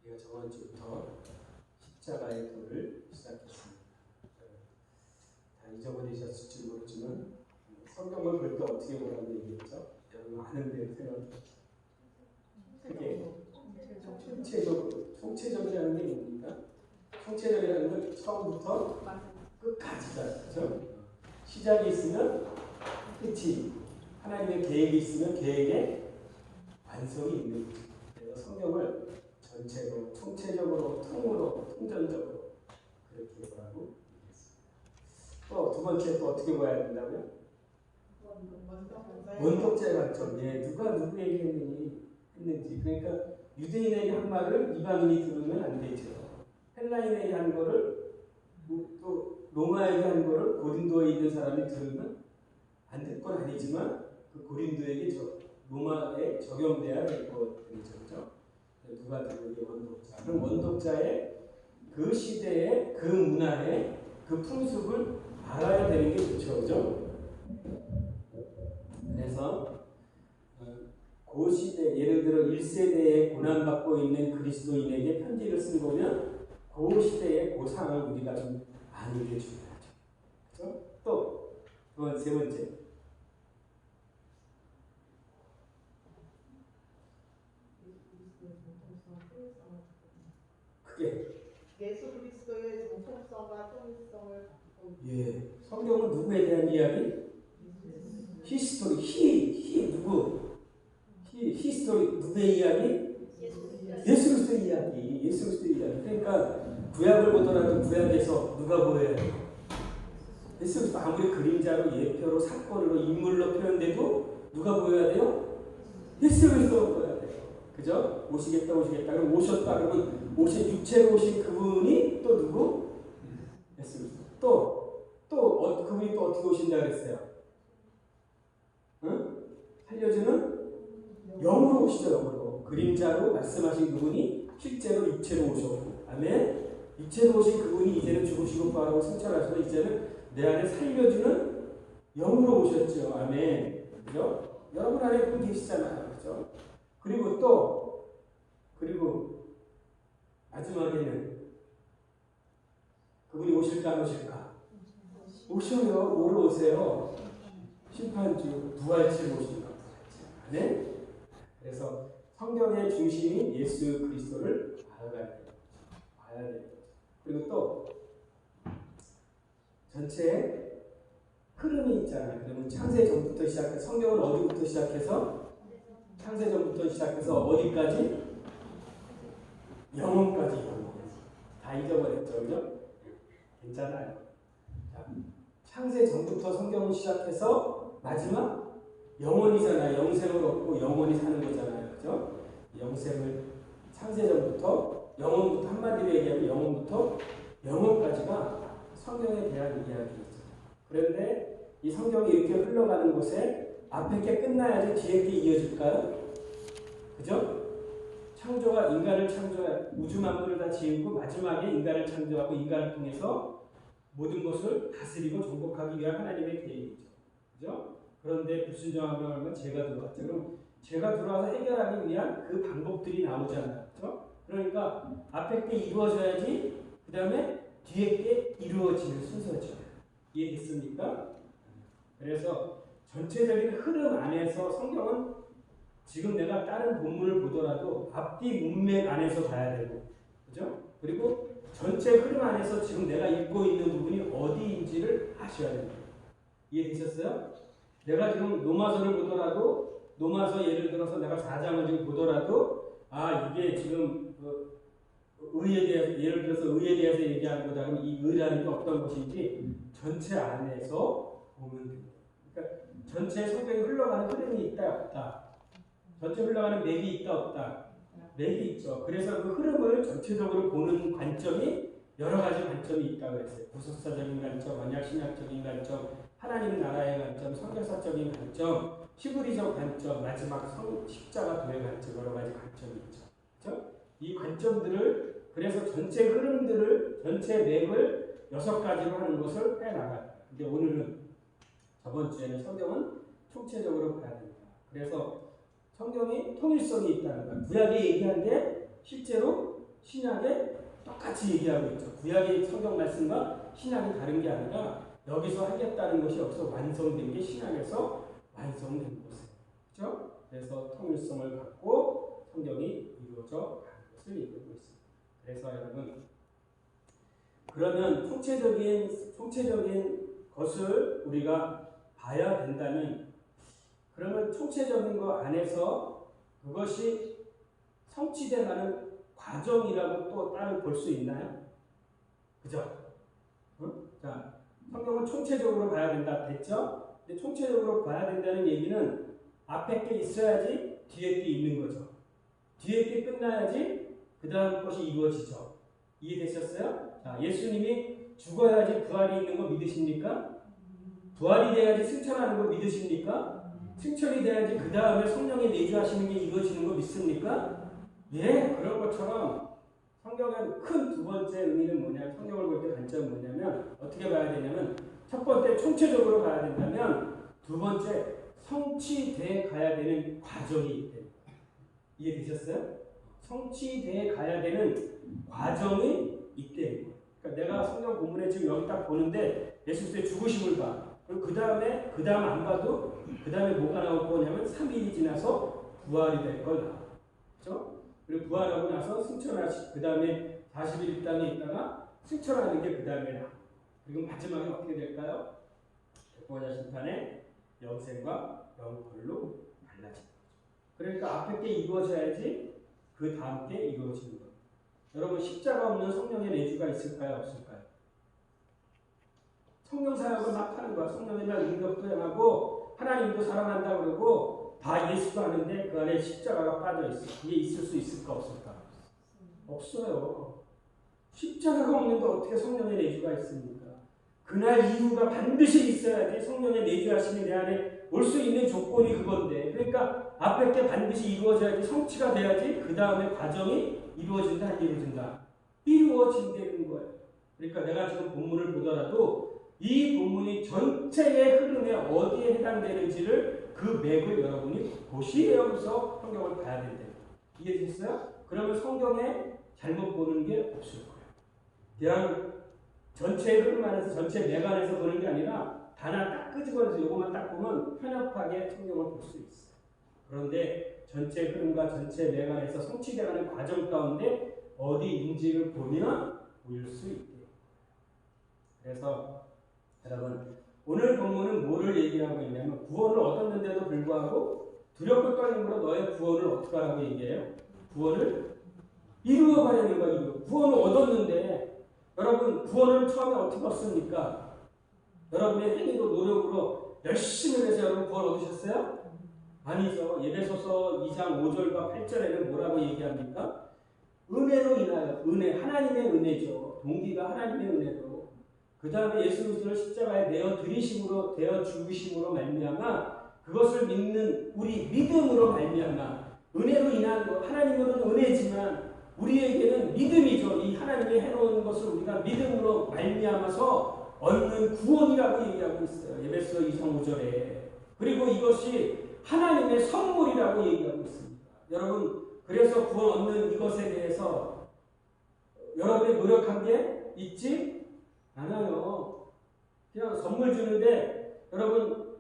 우리가 저번 주부터 십자가의 도를 시작했습니다. 다 잊어버리셨을지 모르지만 성경을 볼 때 어떻게 보라고 얘기했죠? 여러분 아는데 생각 크게 총체적이라는 게 뭡니까? 총체적이라는 건 처음부터 끝까지다. 그렇죠? 시작이 있으면 끝이, 하나님의 계획이 있으면 계획에 완성이 있는 거죠. 그래서 성경을 전체로, 총체적으로, 통으로, 통전적으로 그렇게 보라고 얘기했습니다. 또 두 번째 또 어떻게 봐야 된다고요? 원독자의 관점. 누가 누구에게 했는지. 그러니까 유대인에게 한 말을 이방인이 들으면 안 되죠. 헬라인에게 한 거를 또 로마에게 한 거를 고린도에 있는 사람이 들으면 안 될 건 아니지만 그 고린도에게 로마에 적용돼야 될 것들이죠. 누가 누구에게 원독자. 그럼 원독자의 그 시대의 그 문화의 그 풍습을 알아야 되는 게 좋죠. 그죠? 그래서 그 시대, 예를 들어 1세대에 고난받고 있는 그리스도인에게 편지를 쓴 거면 그 시대의 그 상황을 우리가 좀 아는 게 중요하죠. 그렇죠? 또 세 번째. 크게. 예수 그리스도의 정통성과 통일성을 성경은 누구에 대한 이야기? 히스토리. 누구? 히스토리 누구의 이야기? 예수 그리스도의 이야기. 예수 그리스도의 이야기. 그러니까 구약을 보더라도 구약에서 누가 보여야 돼? 예수 그리스도. 아무리 그림자로, 예표로, 사건으로, 인물로 표현돼도 누가 보여야 돼요? 예수 그리스도가 보여야 돼요. 그죠? 오시겠다. 그럼 오셨다. 그러면 육체로 오신 그분이 또 누구? 예수 그리스도. 그분이 또 어떻게 오신다 그랬어요? 응? 살려주는 영으로 오시죠. 영으로. 그림자로 말씀하신 그분이 실제로 육체로 오셨고, 아멘. 육체로 오신 그분이 이제는 죽으시고 부활하고 승천하셔서 이제는 내 안에 살려주는 영으로 오셨죠. 아멘. 그죠? 여러분 안에 그분 계시잖아요. 그죠? 그리고 마지막에는 그분이 오실까 안 오실까? 오셔요. 뭐로 오세요? 심판주, 부활체로 오신다. 네? 그래서 성경의 중심이 예수 그리스도를 봐야 돼요. 그리고 또 전체에 흐름이 있잖아요. 그러면 창세전부터 시작해서 성경은 어디부터 시작해서 창세전부터 시작해서 어디까지? 영혼까지. 다 잊어버렸죠. 그죠? 괜찮아요. 자, 창세전부터 성경을 시작해서 마지막 영원이잖아요. 영생을 얻고 영원히 사는 거잖아요. 그죠? 영생을 창세전부터 영혼부터, 한마디로 얘기하면 영혼부터 영혼까지가 성경에 대한 이야기죠. 그런데 이 성경이 이렇게 흘러가는 곳에 앞에 게 끝나야지 뒤에 게 이어질까요? 그죠? 창조가 인간을 창조해 우주 만물을 다 지으고 마지막에 인간을 창조하고 인간을 통해서 모든 것을 다스리고 정복하기 위한 하나님의 계획이죠. 그죠? 그런데 불순종하면 하면 죄가 들어왔죠. 그럼 죄가 들어와서 해결하기 위한 그 방법들이 나오잖아요. 그죠? 그러니까 앞에 게 이루어져야지 그 다음에 뒤에 게 이루어지는 순서죠. 이해됐습니까? 그래서 전체적인 흐름 안에서 성경은 지금 내가 다른 본문을 보더라도 앞뒤 문맥 안에서 봐야 되고, 그죠? 그리고 전체 흐름 안에서 지금 내가 읽고 있는 부분이 어디인지를 아셔야 됩니다. 이해되셨어요? 내가 지금 로마서를 보더라도, 로마서 예를 들어서 내가 4장을 지금 보더라도, 이게 지금 의에 대해서, 예를 들어서 의에 대해서 얘기하는 거다. 그럼 이 의라는 게 어떤 것인지 전체 안에서 보면 됩니다. 그러니까 전체 성경이 흘러가는 흐름이 있다, 없다. 전체 흘러가는 맥이 있다, 없다. 맥이 있죠. 그래서 그 흐름을 전체적으로 보는 관점이 여러 가지 관점이 있다고 했어요. 구속사적인 관점, 언약신약적인 관점, 하나님 나라의 관점, 선교사적인 관점, 히브리적 관점, 마지막 십자가 도의 관점, 여러 가지 관점이 있죠. 그렇죠? 이 관점들을 그래서 전체 흐름들을 전체 맥을 6가지로 하는 것을 해나가요. 근데 오늘은 저번 주에는 성경은 총체적으로 봐야 됩니다. 그래서 성경이 통일성이 있다는 거예요. 구약이 얘기한 게 실제로 신약에 똑같이 얘기하고 있죠. 구약의 성경 말씀과 신약이 다른 게 아니라 여기서 하겠다는 것이 여기서 완성된 게 신약에서 완성된 것이에요. 그렇죠? 그래서 통일성을 갖고 성경이 이루어져 가는 것을 얘기하고 있습니다. 그래서 여러분, 그러면 총체적인 것을 우리가 봐야 된다면, 그러면 총체적인 것 안에서 그것이 성취돼 가는 과정이라고 또 따로 볼 수 있나요? 그죠? 응? 자, 성경은 총체적으로 봐야 된다 됐죠? 근데 총체적으로 봐야 된다는 얘기는 앞에 게 있어야지 뒤에 게 있는 거죠. 뒤에 게 끝나야지 그 다음 것이 이루어지죠. 이해되셨어요? 자, 예수님이 죽어야지 부활이 있는 거 믿으십니까? 부활이 돼야지 승천하는 거 믿으십니까? 승천이 돼야지 그 다음에 성령의 내주하시는 게 이루어지는 거 믿습니까? 예, 그런 것처럼 성경은 큰 두 번째 의미는 뭐냐, 성경을 볼 때 관점은 뭐냐면 어떻게 봐야 되냐면, 첫 번째 총체적으로 봐야 된다면, 두 번째 성취돼 가야 되는 과정이 있대. 이해되셨어요? 성취돼 가야 되는 과정이 있대. 그러니까 내가 성경 본문에 지금 여기 딱 보는데 예수 그리스도의 죽으심을 봐. 그럼 그 다음 안 봐도 그 다음에 뭐가 나올 거냐면 3일이 지나서 부활이 될 걸 나와. 그렇죠? 그리고 부활하고 나서 승천하시, 그 다음에 40일 이 땅에 있다가 승천하는 게 그 다음에 나와. 그리고 마지막에 어떻게 될까요? 백보자 심판의 영생과 영벌로 달라진다. 그러니까 앞에 게 이루어져야지 그 다음 게 이루어지는 거예요. 여러분, 십자가 없는 성령의 내주가 있을까요? 없을까요? 성령 사역을 막 하는 거야. 성령에 대한 능력도 행하고 하나님도 사랑한다 그러고 다 예수도 하는데 그 안에 십자가가 빠져 있어. 그게 있을 수 있을까 없을까? 없어요. 십자가가 없는데 어떻게 성령의 내주가 있습니까? 그날 이유가 반드시 있어야지 성령의 내주하심이 내 안에 올 수 있는 조건이 그건데, 그러니까 앞에 게 반드시 이루어져야지, 성취가 돼야지 그 다음에 과정이 이루어진다 안 이루어진다? 이루어진다는 거예요. 그러니까 내가 지금 본문을 보더라도 이 본문이 전체의 흐름에 어디에 해당되는지를 그 맥을 여러분이 보시면서 성경을 봐야 된다. 이해되셨어요? 그러면 성경에 잘못 보는 게 없을 거예요. 그냥 전체의 흐름 안에서 전체 맥 안에서 보는 게 아니라 하나 딱 끄집어내서 이것만 딱 보면 편협하게 성경을 볼 수 있어요. 그런데 전체 흐름과 전체 맥 안에서 성취되어가는 과정 가운데 어디인지를 보면 보일 수 있대요. 그래서 여러분, 오늘 본문은 뭐를 얘기하고 있냐면 구원을 얻었는데도 불구하고 두렵고 떨림으로 너의 구원을 어떻게 하라고 얘기해요? 구원을 이루어가려는 거예요. 구원을 얻었는데 여러분, 구원을 처음에 어떻게 얻습니까? 여러분의 행위로 노력으로 열심히 해서 여러분 구원 얻으셨어요? 아니죠. 예배소서 2장 5절과 8절에는 뭐라고 얘기합니까? 은혜로 인하여, 은혜, 하나님의 은혜죠. 동기가 하나님의 은혜로. 그 다음에 예수 그리스도를 십자가에 내어 드리심으로, 되어 죽으심으로 말미암아 그것을 믿는 우리 믿음으로 말미암아 은혜로 인한 것, 하나님으로는 은혜지만 우리에게는 믿음이죠. 이 하나님이 해놓은 것을 우리가 믿음으로 말미암아서 얻는 구원이라고 얘기하고 있어요. 에베소 2장 5절에. 그리고 이것이 하나님의 선물이라고 얘기하고 있습니다. 여러분, 그래서 구원 얻는 이것에 대해서 여러분이 노력한 게 있지 않아요. 그냥 선물 주는데 여러분,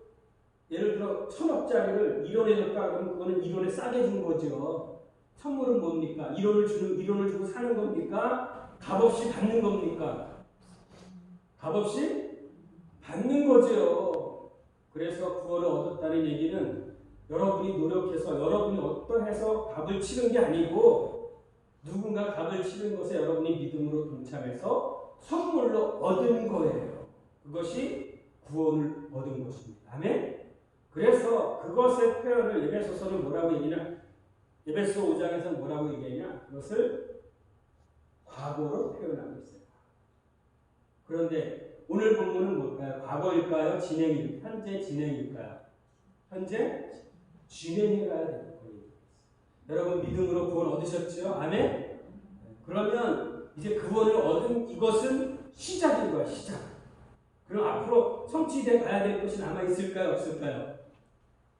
예를 들어 1,000억짜리를 1원에 줬다 그러면 그거는 1원에 싸게 준 거죠. 선물은 뭡니까? 1원을 주고 사는 겁니까? 값없이 받는 겁니까? 값없이 받는 거죠. 그래서 구원을 얻었다는 얘기는 여러분이 노력해서 여러분이 어떠해서 값을 치른 게 아니고 누군가 값을 치른 것에 여러분이 믿음으로 동참해서 선물로 얻은 거예요. 그것이 구원을 얻은 것입니다. 아멘? 그래서 그것의 표현을 에베소서는 뭐라고 얘기냐? 에베소 5장에서 뭐라고 얘기하냐? 그것을 과거로 표현하고 있어요. 그런데 오늘 본문은 뭘까요? 과거일까요? 현재 진행일까요? 현재 진행해가야 되는 거예요. 여러분 믿음으로 구원 얻으셨죠? 아멘? 그러면 이제 구원을 얻은 이것은 시작인 거야, 시작. 그럼 앞으로 성취돼 가야 될 것이 남아있을까요? 없을까요?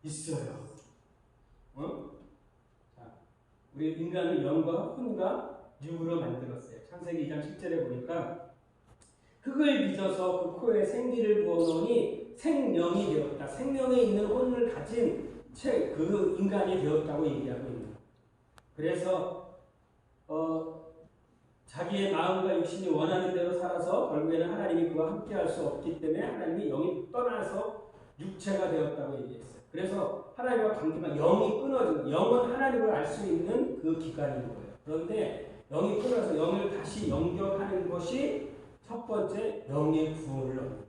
있어요. 자, 우리 인간은 영과 혼과 육으로 만들었어요. 창세기 2장 10절에 보니까 흙을 빚어서 그 코에 생기를 부어놓으니 생명이 되었다. 생명에 있는 혼을 가진 그 인간이 되었다고 얘기하고 있는 거예요. 그래서 자기의 마음과 육신이 원하는 대로 살아서 결국에는 하나님이 그와 함께할 수 없기 때문에 하나님이 영이 떠나서 육체가 되었다고 얘기했어요. 그래서 하나님과 관계가 영이 끊어진, 영은 하나님을 알 수 있는 그 기간인 거예요. 그런데 영이 끊어서 영을 다시 연결하는 것이 첫 번째 영의 구원을 얻는.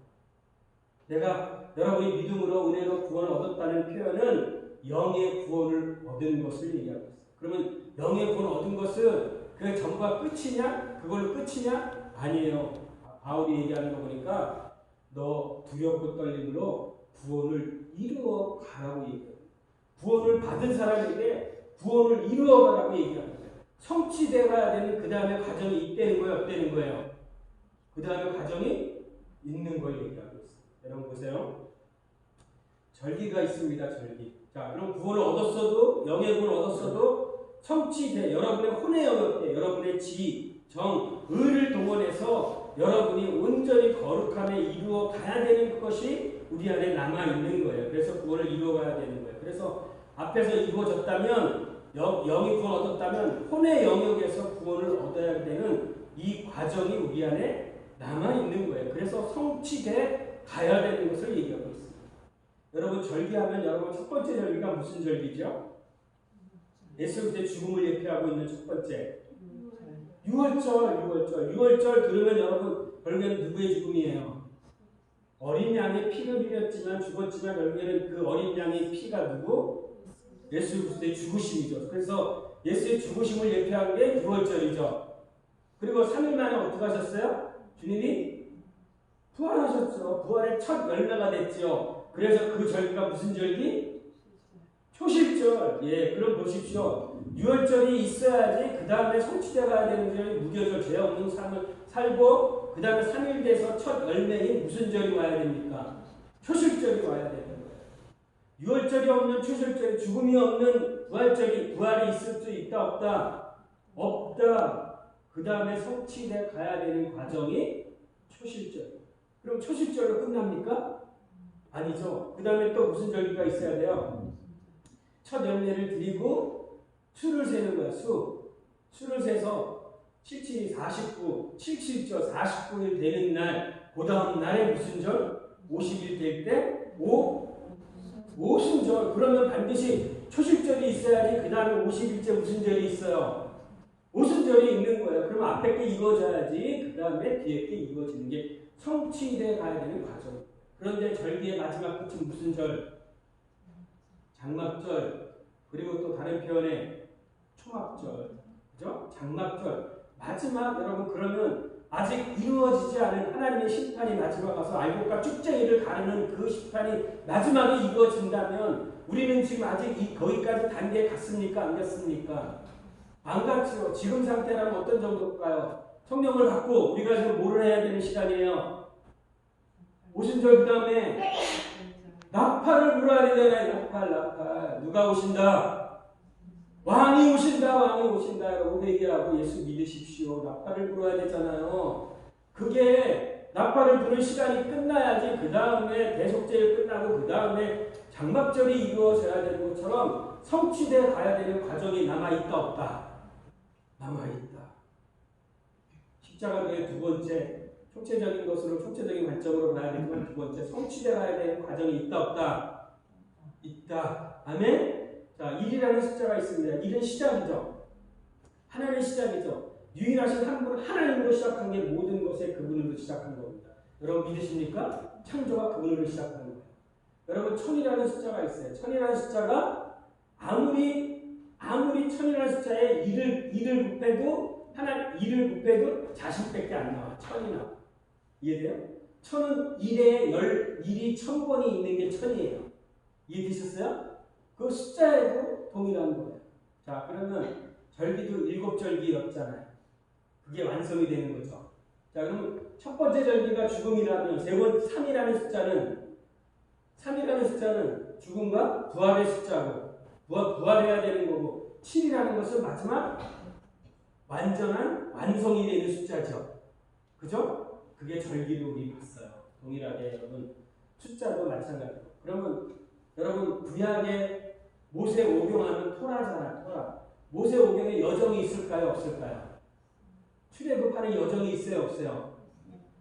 내가 여러분이 믿음으로 은혜로 구원을 얻었다는 표현은 영의 구원을 얻은 것을 얘기하고 있어요. 그러면 영의 구원을 얻은 것은 그 전과 끝이냐? 그걸로 끝이냐? 아니에요. 바울이 얘기하는 거 보니까 너 두렵고 떨림으로 구원을 이루어 가라고 얘기해요. 구원을 받은 사람에게 구원을 이루어 가라고 얘기하는 거예요. 성취되어야 되는 그 다음에 과정이 있다는 거예요? 없다는 거예요? 그 다음에 과정이 있는 걸 얘기하고 있어요. 여러분 보세요. 절기가 있습니다. 절기. 자, 그럼 구원을 얻었어도, 영의 구원을 얻었어도 성취돼. 여러분의 혼의 영역에 여러분의 지, 정, 의를 동원해서 여러분이 온전히 거룩함에 이루어 가야 되는 것이 우리 안에 남아있는 거예요. 그래서 구원을 이루어 가야 되는 거예요. 그래서 앞에서 이루어졌다면, 영이 구원 얻었다면 혼의 영역에서 구원을 얻어야 되는 이 과정이 우리 안에 남아있는 거예요. 그래서 성취돼 가야 되는 것을 얘기하고 있습니다. 여러분 절기하면 여러분 첫 번째 절기가 무슨 절기죠? 예수 그리스도의 죽음을 예표하고 있는 첫 번째 유월절 들으면 여러분 결국에는 누구의 죽음이에요? 어린 양의 피를 흘렸지만 죽었지만 결국에는 그 어린 양의 피가 누구? 예수 그리스도의 죽으심이죠. 그래서 예수의 죽으심을 예표한 게 유월절이죠. 그리고 3일 만에 어떻게 하셨어요? 주님이 부활하셨죠. 부활의 첫 열매가 됐죠. 그래서 그 절기가 무슨 절기? 초실절. 예, 그럼 보십시오. 유월절이 있어야지 그 다음에 성취되어 가야 되는 절이 무교절, 죄 없는 삶을 살고 그 다음에 3일 돼서 첫 열매인 무슨 절이 와야 됩니까? 초실절이 와야 되는 거예요. 유월절이 없는 초실절이, 죽음이 없는 부활절이, 부활이 있을 수 있다 없다? 없다. 그 다음에 성취되어 가야 되는 과정이 초실절. 그럼 초실절로 끝납니까? 아니죠. 그 다음에 또 무슨 절기가 있어야 돼요? 첫 열매를 드리고 수를 세는 거야. 수를 세서 77이 49, 77절 49일 되는 날, 그 다음 날에 무슨 절? 50일 될 때 오순절. 그러면 반드시 초실절이 있어야지 그 다음에 50일째 무슨 절이 있어요? 오순절이 있는 거예요. 그럼 앞에 게 이루어져야지 그 다음에 뒤에 게 이루어지는 게 성취돼 가야 되는 과정. 그런데 절기의 마지막 끝은 무슨 절? 장막절. 그리고 또 다른 표현에 초막절. 그죠? 장막절. 마지막 여러분 그러면 아직 이루어지지 않은 하나님의 심판이 마지막 와서 알곡과 쭉쟁이를 가르는 그 심판이 마지막에 이루어진다면 우리는 지금 아직 거기까지 단계에 갔습니까? 안 갔습니까? 안 갔죠. 지금 상태라면 어떤 정도일까요? 성령을 받고 우리가 지금 뭐를 해야 되는 시간이에요? 오순절 그 다음에 나팔을 불어야 되잖아요. 나팔. 누가 오신다? 왕이 오신다. 여러분 얘기하고 예수 믿으십시오. 나팔을 불어야 되잖아요. 그게 나팔을 부는 시간이 끝나야지 그 다음에 대속제일 끝나고 그 다음에 장막절이 이루어져야 되는 것처럼 성취되어 가야 되는 과정이 남아있다 없다? 남아있다. 십자가의 두 번째 총체적인 것으로 총체적인 관점으로 봐야 되지만 두 번째 성취되어 가야 되는 과정이 있다 없다? 있다. 아멘? 자, 1이라는 숫자가 있습니다. 1은 시작이죠. 하나님의 시작이죠. 유일하신 한 분 하나님으로 시작한 게 모든 것에 그분으로 시작한 겁니다. 여러분 믿으십니까? 창조가 그분으로 시작한 거예요. 여러분 1000이라는 숫자가 있어요. 1000이라는 숫자가 아무리 1000이라는 숫자에 2를 곱해도 하나 2를 곱해도 자식밖에 안 나와. 1000이 나와. 이해돼요? 1000은 1이 1000번이 있는 게 1000이에요. 이해되셨어요? 그 숫자에도 동일한 거예요. 자, 그러면 절기도 7절기였잖아요. 그게 완성이 되는 거죠. 자, 그럼 첫 번째 절기가 죽음이라면 3이라는 숫자는 죽음과 부활의 숫자고 부활해야 되는 거고 7이라는 것은 마지막 완전한 완성이 되는 숫자죠. 그죠? 그게 절기로 우리 봤어요. 동일하게 여러분 숫자도 마찬가지로. 그러면 여러분 구약에 모세 오경하는 토라잖아요. 토라. 모세 오경에 여정이 있을까요? 없을까요? 출애굽하는 여정이 있어요? 없어요?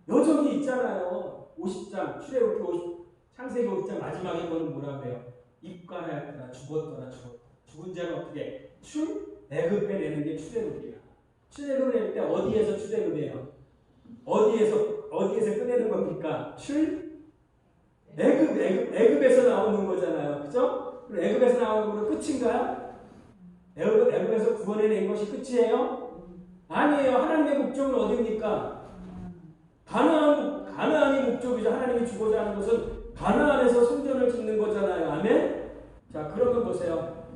여정이 있잖아요. 50장 출애굽기 50 창세기 50장 마지막에 보는 뭐라 그래요? 입관하였더라 죽었더라 죽은 자는 어떻게 출애굽해 내는 게 출애굽이야. 출애굽을 낼 때 어디에서 출애굽해요? 어디에서 꺼내는 겁니까? 애굽에서 나오는 거잖아요. 그죠? 그럼 애굽에서 나오는 건 끝인가요? 애굽에서 구원해낸 것이 끝이에요? 아니에요. 하나님의 목적은 어디입니까? 가나안이 목적이죠. 하나님이 주고자 하는 것은 가나안에서 성전을 짓는 거잖아요. 아멘? 자, 그러면 보세요.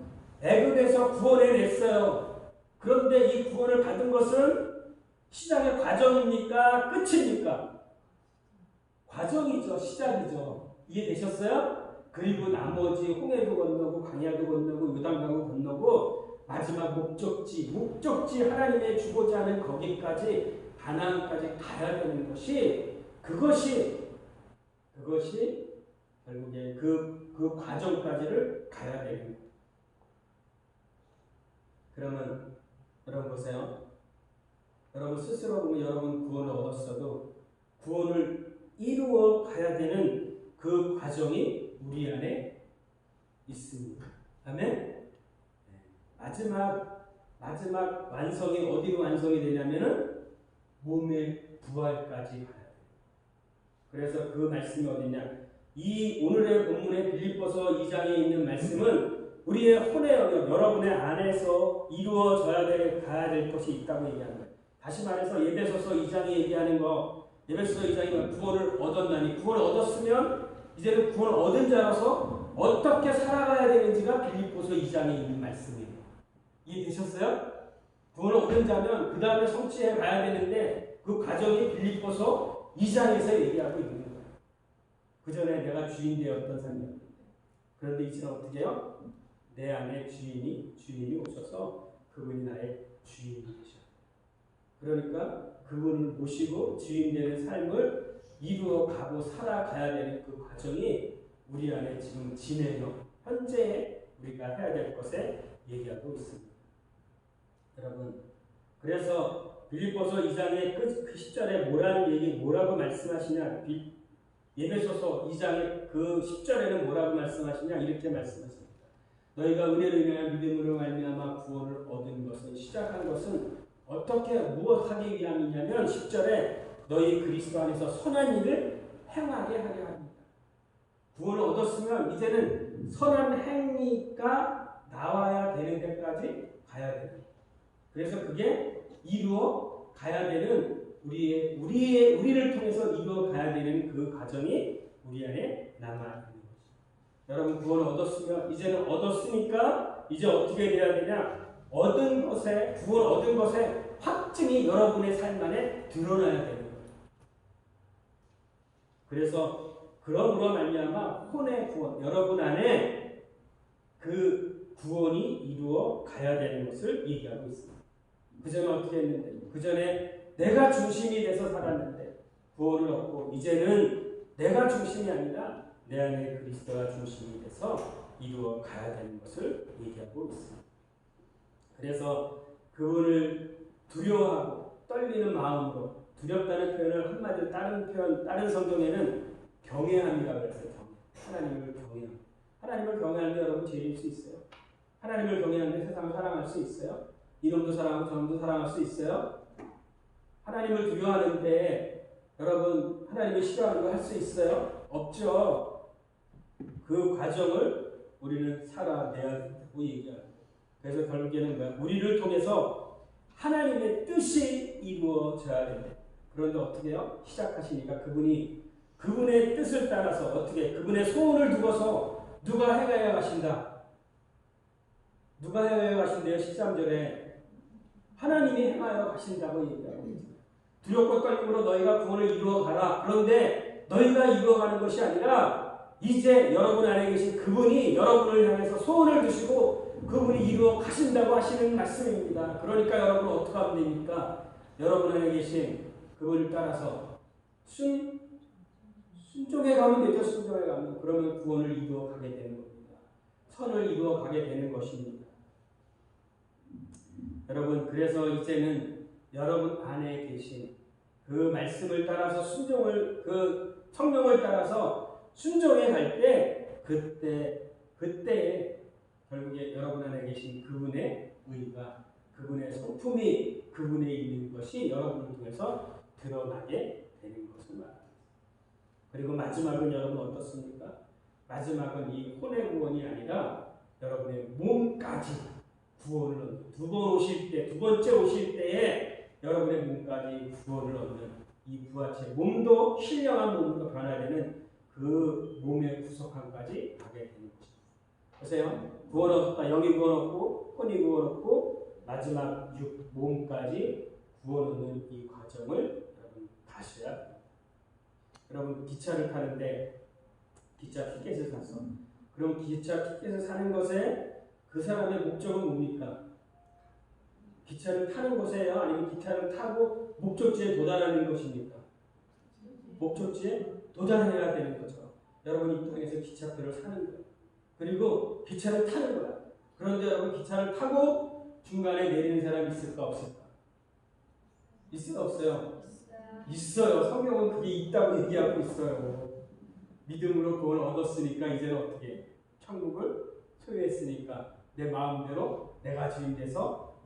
애굽에서 구원해냈어요. 그런데 이 구원을 받은 것은 시작의 과정입니까? 끝입니까? 과정이죠. 시작이죠. 이해되셨어요? 그리고 나머지 홍해도 건너고 광야도 건너고 요단강도 건너고 마지막 목적지 하나님의 주고자 하는 거기까지 가나안까지 가야 되는 것이 그것이 결국에 그 과정까지를 가야 되는 거예요. 그러면 여러분 보세요. 여러분 스스로 보면 여러분 구원을 얻었어도 구원을 이루어 가야 되는 그 과정이 우리 안에 있습니다. 아멘? 마지막 완성이 어디로 완성이 되냐면은 몸의 부활까지 가야 돼요. 그래서 그 말씀이 어디냐? 이 오늘의 본문의 빌립보서 2장에 있는 말씀은 우리의 혼의 영역, 여러분의 안에서 이루어져야 가야 될 것이 있다고 얘기하는 거예요. 다시 말해서 예배소서 2장이 얘기하는 거, 예배소서 2장이 구원을 얻었나니, 구원을 얻었으면 이제는 구원을 얻은 자라서 어떻게 살아가야 되는지가 빌립보서 2장에 있는 말씀이에요. 이해되셨어요? 구원을 얻은 자면 그 다음에 성취해 가야 되는데 그 과정이 빌립보서 2장에서 얘기하고 있는 거예요. 그 전에 내가 주인 되었던 삶이었는데, 그런데 이제는 어떻게 해요? 내 안에 주인이 오셔서 그분이 나의 주인이 되셔요. 그러니까 그분을 모시고 주인 되는 삶을 이루어 가고 살아가야 되는 그 과정이 우리 안에 지금 진행형, 현재 우리가 해야 될 것에 얘기하고 있습니다. 여러분, 그래서 빌립보서 2장의 그 10절에 뭐라고 말씀하시냐? 예배소서 2장의 그 10절에는 뭐라고 말씀하시냐? 이렇게 말씀하십니다. 너희가 은혜로 인하여 믿음으로 말미암아 구원을 얻은 것은, 시작한 것은 어떻게 무엇하기 위함이냐면 10절에 너희 그리스도 안에서 선한 일을 행하게 하려 합니다. 구원을 얻었으면 이제는 선한 행위가 나와야 되는 데까지 가야 돼요. 그래서 그게 이루어 가야 되는 우리를 통해서 이루어 가야 되는 그 과정이 우리 안에 남아 있는 것입니다. 여러분 구원을 얻었으면 이제는 얻었으니까 이제 어떻게 돼야 되냐? 구원 얻은 것의 확증이 여러분의 삶 안에 드러나야 되는 거예요. 그래서 그러므로 말미암아 혼의 구원, 여러분 안에 그 구원이 이루어 가야 되는 것을 얘기하고 있습니다. 그 전에 어떻게 했는데? 그 전에 내가 중심이 돼서 살았는데 구원을 얻고 이제는 내가 중심이 아니라 내 안에 그리스도가 중심이 돼서 이루어 가야 되는 것을 얘기하고 있습니다. 그래서 그분을 두려워하고 떨리는 마음으로, 두렵다는 표현을 한마디로 다른 성경에는 경외함이라고 했어요. 하나님을 경외함. 하나님을 경외하는데 여러분 죄일 수 있어요? 하나님을 경외하는데 세상을 사랑할 수 있어요? 이놈도 사랑하고 저놈도 사랑할 수 있어요? 하나님을 두려워하는데 여러분 하나님을 싫어하는 거 할 수 있어요? 없죠. 그 과정을 우리는 살아내야 된다고 얘기합니다. 그래서 결국에는 뭐야? 우리를 통해서 하나님의 뜻이 이루어져야 된다. 그런데 어떻게 해요? 시작하시니까 그분의 뜻을 따라서 어떻게 그분의 소원을 두고서 누가 행하여 가신다. 누가 행하여 가신대요? 13절에 하나님이 행하여 가신다고 얘기하고 있습니다. 두렵고 떨림으로 너희가 구원을 이루어 가라. 그런데 너희가 이루어가는 것이 아니라 이제 여러분 안에 계신 그분이 여러분을 향해서 소원을 두시고 그분이 이루어 가신다고 하시는 말씀입니다. 그러니까 여러분 어떻게 하면 됩니까? 여러분 안에 계신 그분을 따라서 순종해 가면 되죠. 순종해 가면. 그러면 구원을 이루어 가게 되는 겁니다. 선을 이루어 가게 되는 것입니다. 여러분, 그래서 이제는 여러분 안에 계신 그 말씀을 따라서 그 성령을 따라서 순종해 갈 때 그때에 결국에 여러분 안에 계신 그분의 의가, 그분의 성품이 그분에 있는 것이 여러분을 통해서 드러나게 되는 것을 말합니다. 그리고 마지막은 여러분 어떻습니까? 마지막은 이 혼의 구원이 아니라 여러분의 몸까지 구원을 얻는, 두 번째 오실 때에 여러분의 몸까지 구원을 얻는 이 부활체, 몸도 신령한 몸으로 변화되는 그 몸의 구속함까지 가게 되는 것입니다. 보세요. 구원 얻었다. 영이 구원 얻고 혼이 구원 얻고 마지막 육 몸까지 구원 얻는 이 과정을 여러분 가셔야 합니다. 여러분 기차를 타는데 기차 티켓을 샀어. 그럼 기차 티켓을 사는 것에 그 사람의 목적은 뭡니까? 기차를 타는 것이에요? 아니면 기차를 타고 목적지에 도달하는 것입니까? 목적지에 도달해야 되는 거죠. 여러분 이 땅에서 기차표를 사는 거예요. 그리고 기차를 타는 거야. 그런데 여러분 기차를 타고 중간에 내리는 사람이 있을까 없을까? 있어요 없어요? 있어요. 성경은 그게 있다고 얘기하고 있어요. 믿음으로 구원을 얻었으니까 이제는 어떻게? 천국을 소유했으니까 내 마음대로 내가 주인 돼서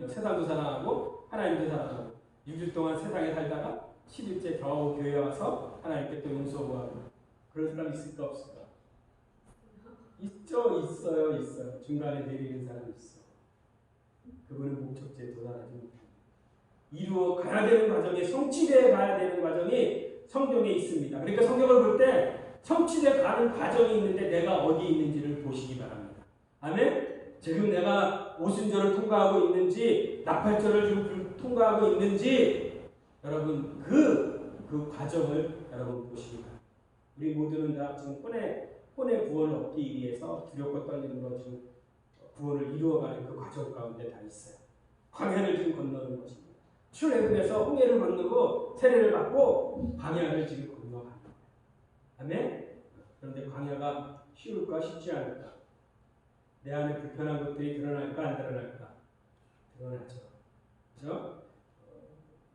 세상도 사랑하고 하나님도 사랑하고 6일 동안 세상에 살다가 10일째 겨우 교회에 와서 하나님께 또 용서 구하고 그런 사람 있을까 없을까? 있죠. 있어요. 중간에 내리는 사람이 있어. 그분은 목적지에 도달하지 못합니다. 이루어 가야 되는 과정이, 성취되어 가야 되는 과정이 성경에 있습니다. 그러니까 성경을 볼 때 성취되어 가는 과정이 있는데 내가 어디 있는지를 보시기 바랍니다. 아멘? 지금 내가 오순절을 통과하고 있는지 나팔절을 지금 통과하고 있는지 여러분 그 과정을 여러분 보시기 바랍니다. 우리 모두는 다 지금 혼의 구원을 얻기 위해서 두렵고 떨림으로 지금 구원을 이루어가는 그 과정 가운데 다 있어요. 광야를 지금 건너는 것입니다. 출애굽에서 홍해를 건너고 세례를 받고 광야를 지금 건너가는 거예요. 아멘? 그런데 광야가 쉬울까 쉽지 않을까? 내 안에 불편한 것들이 드러날까 안 드러날까? 드러나죠. 그렇죠?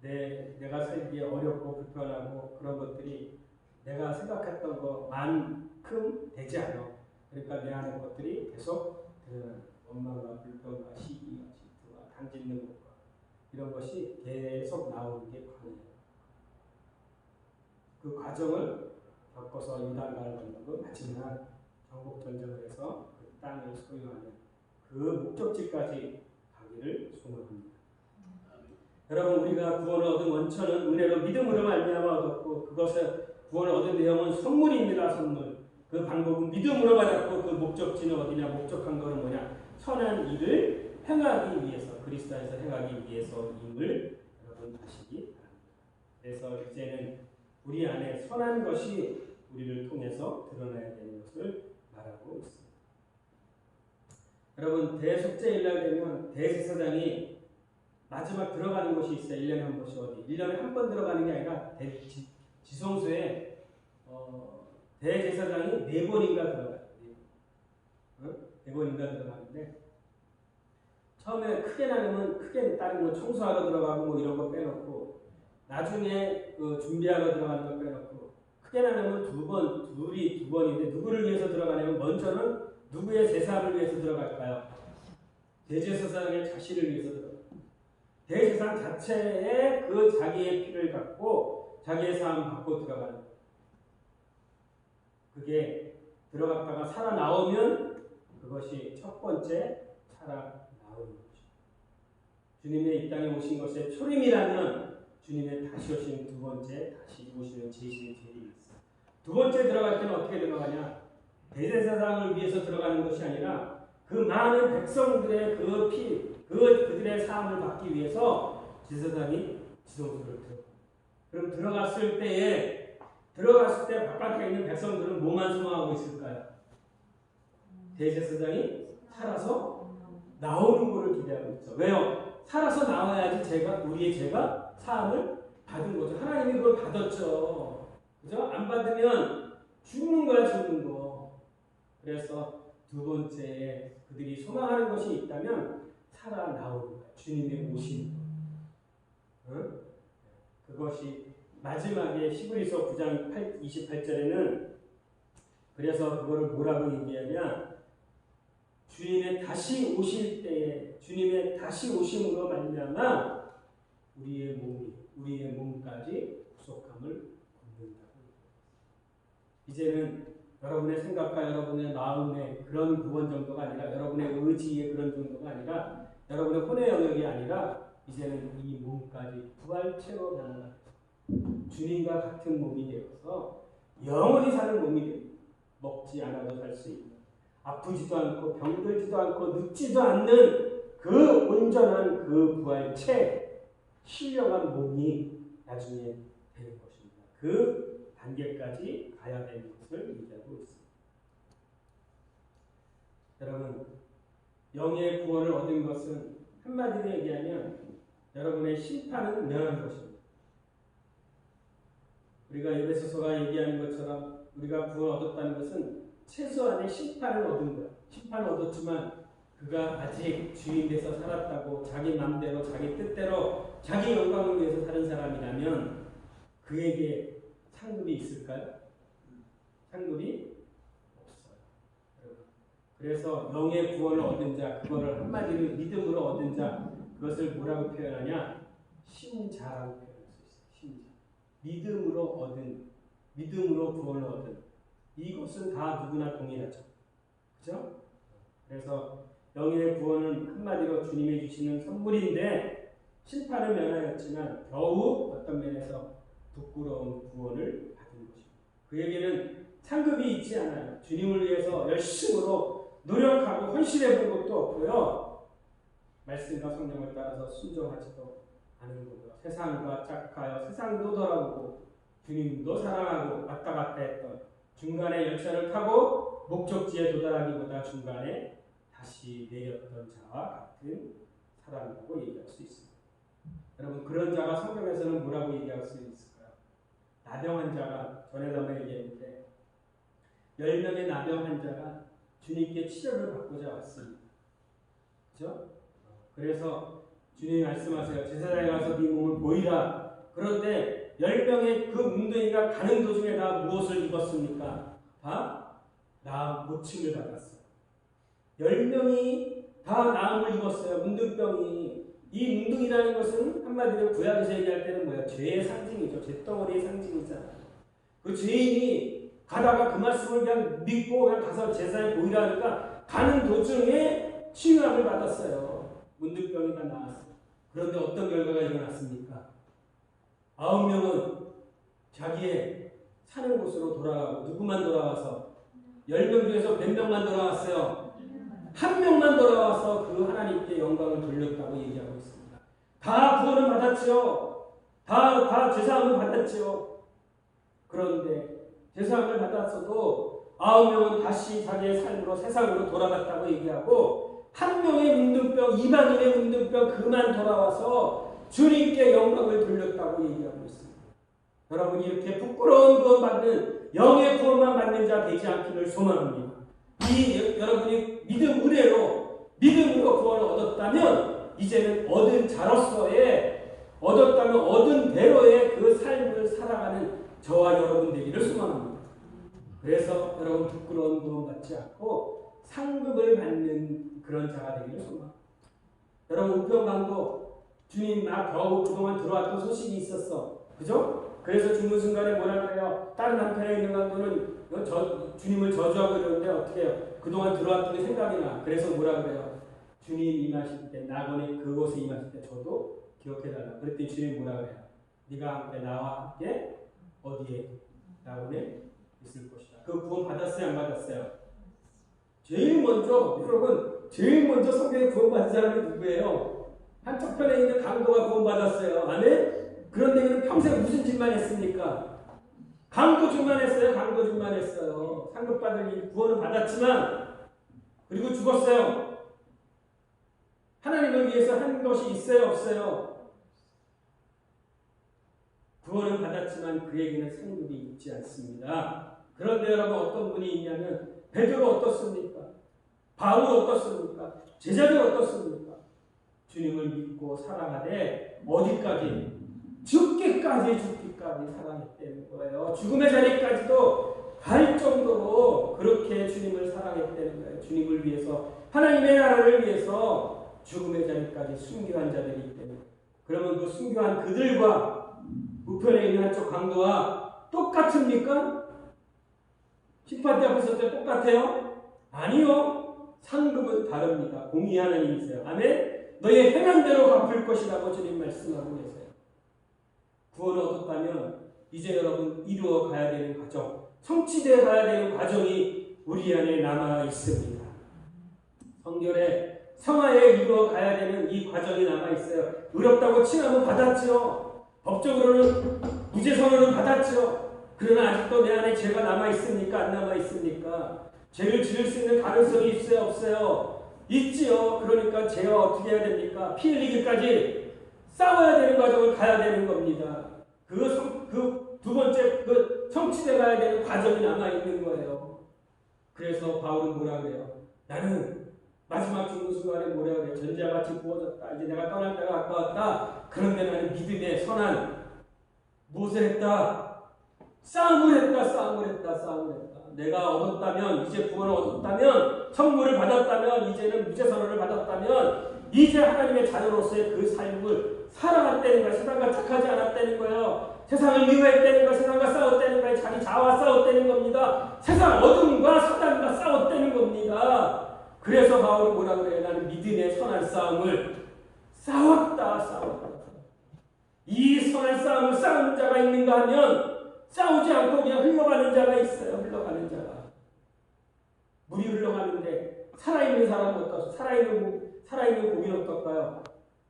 내가 살기에 어렵고 불편하고 그런 것들이 내가 생각했던 것만큼 되지 않아. 그러니까 내 안에 것들이 계속 드러나는 원망과 불평과 시기와 질투와 당짓는 것과 이런 것이 계속 나오는 게 광야예요. 그 과정을 겪어서 요단강을 건너고 마지막 정복 전쟁을 해서 그 땅을 소유하는 그 목적지까지 가기를 소망합니다. 여러분 우리가 구원을 얻은 원천은 은혜로 믿음으로 말미암아 얻었고 그것을 구원을 얻은 내용은 선물입니다. 선물. 그 방법은 믿음으로 받았고 그 목적지는 어디냐? 목적한 것은 뭐냐? 선한 일을 행하기 위해서 그리스도 안에서 행하기 위해서임을 여러분 아시기 바랍니다. 그래서 이제는 우리 안에 선한 것이 우리를 통해서 드러나야 되는 것을 말하고 있습니다. 여러분 대속죄일날 되면 대제사장이 마지막 들어가는 곳이 있어요. 1년에 한 번씩 어디? 1년에 한 번 들어가는 게 아니라 지성소에 대제사장이 4번인가 들어가요. 4번인가 들어가는데 처음에 크게 나누면 크게 다른 거 청소하러 들어가고 뭐 이런 거 빼놓고 나중에 그 준비하러 들어가는 거 빼놓고 크게 나누면 둘이 두 번인데 누구를 위해서 들어가냐면 먼저는 누구의 제사함을 위해서 들어갈까요? 대제사장의 자신을 위해서 들어가요. 대제사장 자체에 그 자기의 피를 갖고 자기의 사함 받고 들어가는 거예요. 그게 들어갔다가 살아나오면 그것이 첫 번째 살아나오는 거죠. 주님의 이 땅에 오신 것의 초림이라면 주님의 다시 오신 두 번째 다시 오시는 제시의 계획이 있어요. 두 번째 들어갈 때는 어떻게 들어가냐? 대제사장을 위해서 들어가는 것이 아니라 그 많은 백성들의 그 피, 그들의 사함을 받기 위해서 제사장이 지성소를 들어가요. 그럼 들어갔을 때 바깥에 있는 백성들은 뭐만 소망하고 있을까요? 대제사장이 살아서 나오는 거를 기대하고 있죠. 왜요? 살아서 나와야지 우리의 죄가 사함을 받은 거죠. 하나님이 그걸 받았죠. 그죠? 안 받으면 죽는 거야, 죽는 거. 그래서 두 번째 그들이 소망하는 것이 있다면 살아나오는 거야. 주님의 오신 거. 응? 그것이 마지막에 히브리서 9장 28절에는 그래서 그거를 뭐라고 얘기하냐? 주님의 다시 오실 때에 주님의 다시 오심으로 말미암아 우리의 몸까지 구속함을 얻는다고. 이제는 여러분의 생각과 여러분의 마음의 그런 구원 정도가 아니라 여러분의 의지의 그런 정도가 아니라 여러분의 혼의 영역이 아니라 이제는 이 몸까지 부활체로 변화가 주님과 같은 몸이 되어서 영원히 사는 몸이 됩니다. 먹지 않아도 살 수 있는, 아프지도 않고 병들지도 않고 늙지도 않는 그 온전한 그 부활체, 신령한 몸이 나중에 되는 것입니다. 그 단계까지 가야 되는 것을 얘기하고 있습니다. 여러분, 영의 구원을 얻은 것은 한마디로 얘기하면 여러분의 심판은 면한 것입니다. 우리가 에베소서가 얘기하는 것처럼 우리가 구원 얻었다는 것은 최소한의 심판을 얻은 거예요. 심판을 얻었지만 그가 아직 주인 돼서 살았다고 자기 마음대로 자기 뜻대로 자기 영광을 위해서 사는 사람이라면 그에게 상급이 있을까요? 상급이 없어요. 그래서 영의 구원을 얻은 자, 그거를 한마디로 믿음으로 얻은 자, 그것을 뭐라고 표현하냐? 신자라고 표현할 수 있어요. 신자. 믿음으로 구원을 얻은. 이것은 다 누구나 동일하죠. 그죠? 그래서 영의 구원은 한마디로 주님이 주시는 선물인데 심판을 면하였지만 겨우 어떤 면에서 부끄러운 구원을 받은 것입니다. 그에게는 상급이 있지 않아요. 주님을 위해서 열심으로 노력하고 헌신해 본 것도 없고요. 말씀과 성령을 따라서 순종하지도 않은 거고요. 세상과 짝하여 세상도 돌아보고 주님도 사랑하고 왔다 갔다 했던, 중간에 열차를 타고 목적지에 도달하기보다 중간에 다시 내렸던 자와 같은 사람이라고 얘기할 수 있습니다. 여러분, 그런 자가 성경에서는 뭐라고 얘기할 수 있을까요? 나병 환자가, 전에도 한번 얘기했는데 10명의 나병 환자가 주님께 치료를 받고자 왔습니다. 그렇죠? 그래서 주님이 말씀하세요. 제사장에 가서 네 몸을 보이라. 그런데 10명의 그 웅덩이가 가는 도중에 다 무엇을 입었습니까? 다 나음 고침을 받았어요. 10명이 다 나음을 입었어요. 문둥병이. 이 문둥이라는 것은 한마디로 구약에서 얘기할 때는 뭐야? 죄의 상징이죠. 죄덩어리의 상징이잖아요. 그 죄인이 가다가 그 말씀을 그냥 믿고 그냥 가서 제사에 보이라 하니까 가는 도중에 치유함을 받았어요. 문둥병이 다 나았어요. 그런데 어떤 결과가 일어났습니까? 9명은 자기의 사는 곳으로 돌아가고, 누구만 돌아와서 10명 중에서 몇 명만 돌아왔어요? 한 명만 돌아와서 그 하나님께 영광을 돌렸다고 얘기하고 있습니다. 다 구원을 받았죠. 다 제사함을 받았죠. 그런데 제사함을 받았어도 9명은 다시 자기의 삶으로 세상으로 돌아갔다고 얘기하고, 한 명의 문둥병, 이방인의 문둥병 그만 돌아와서 주님께 영광을 돌렸다고 얘기하고 있습니다. 여러분, 이렇게 부끄러운 구원 받는, 영의 구원만 받는 자 되지 않기를 소망합니다. 여러분이 믿음 의뢰로 믿음으로 구원을 얻었다면 이제는 얻은 자로서의, 얻었다면 얻은 대로의 그 삶을 살아가는 저와 여러분 되기를 소망합니다. 그래서 여러분, 부끄러운 구원 받지 않고 상급을 받는 그런 자가 되기를 소망합니다. 여러분, 우편강도 주님 나 겨우 그동안 들어왔던 소식이 있었어. 그죠? 그래서 죽는 순간에 뭐라 그래요? 다른 한편에 있는 강도는 주님을 저주하고 이러는데 어떻게 해요? 그동안 들어왔던 게 생각이 나. 그래서 뭐라 그래요? 주님 임하실 때, 낙원에 그곳에 임하실 때 저도 기억해달라. 그랬더니 주님 뭐라 그래요? 네가 함께 나와 함께 어디에? 낙원에 있을 것이다. 그 구원 받았어요? 안 받았어요? 제일 먼저, 여러분, 제일 먼저 성경에 구원 받은 사람이 누구예요? 한쪽편에 있는 강도가 구원 받았어요. 아멘? 그런데 그는 평생 무슨 짓만 했습니까? 강도짓만 했어요. 강도짓만 했어요. 상급받을 구원을 받았지만, 그리고 죽었어요. 하나님을 위해서 한 것이 있어요, 없어요? 구원은 받았지만 그에게는 상급이 있지 않습니다. 그런데 여러분 어떤 분이 있냐면 베드로 어떻습니까? 바울 어떻습니까? 제자들 어떻습니까? 주님을 믿고 사랑하되 어디까지? 죽기까지 사랑했다는 거예요. 죽음의 자리까지도 갈 정도로 그렇게 주님을 사랑했다는 거예요. 주님을 위해서, 하나님의 나라를 위해서 죽음의 자리까지 순교한 자들이 있다는 거예요. 그러면 그 순교한 그들과 우편에 있는 한쪽 강도와 똑같습니까? 심판 때 앞에서 때 똑같아요? 아니요. 상급은 다릅니다. 공의 하나님이세요. 아멘? 너의 행한 대로 갚을 것이라고 주님 말씀하고 계세요. 구원을 얻었다면 이제 여러분 이루어 가야 되는 과정, 성취되어 가야 되는 과정이 우리 안에 남아 있습니다. 성결에 성화에 이루어 가야 되는 이 과정이 남아 있어요. 의롭다고 칭함은 받았죠. 법적으로는 무죄 선언은 받았죠. 그러나 아직도 내 안에 죄가 남아 있습니까? 안 남아 있습니까? 죄를 지을 수 있는 가능성이 있어요, 없어요? 있지요. 그러니까 죄가 어떻게 해야 됩니까? 피 흘리기까지 싸워야 되는 과정을 가야 되는 겁니다. 그 두 번째 성취돼 가야 되는 과정이 남아 있는 거예요. 그래서 바울은 뭐라 그래요? 나는 마지막 죽는 순간에 뭐라 그래요? 전자같이 부어졌다. 이제 내가 떠날 때가 가까웠다. 그런데 나는 믿음의 선한 무엇을 했다? 싸움을 했다. 내가 얻었다면, 이제 구원을 얻었다면, 선물을 받았다면, 이제는 무죄 선언을 받았다면, 이제 하나님의 자녀로서의 그 삶을 살아갔다는 거예요. 세상과 착하지 않았다는 거예요. 세상을 미워했다는 거예요. 세상과 싸웠다는 거예요. 자기 자아와 싸웠다는 겁니다. 세상 어둠과 사단과 싸웠다는 겁니다. 그래서 바울이 뭐라 그래요? 나는 믿음의 선한 싸움을 싸웠다. 이 선한 싸움을 싸우는 자가 있는가 하면 싸우지 않고 그냥 흘러가는 자가 있어요. 흘러가는 자가. 물이 흘러가는데 살아있는 사람은 어떨까요? 살아있는 고기는 어떨까요?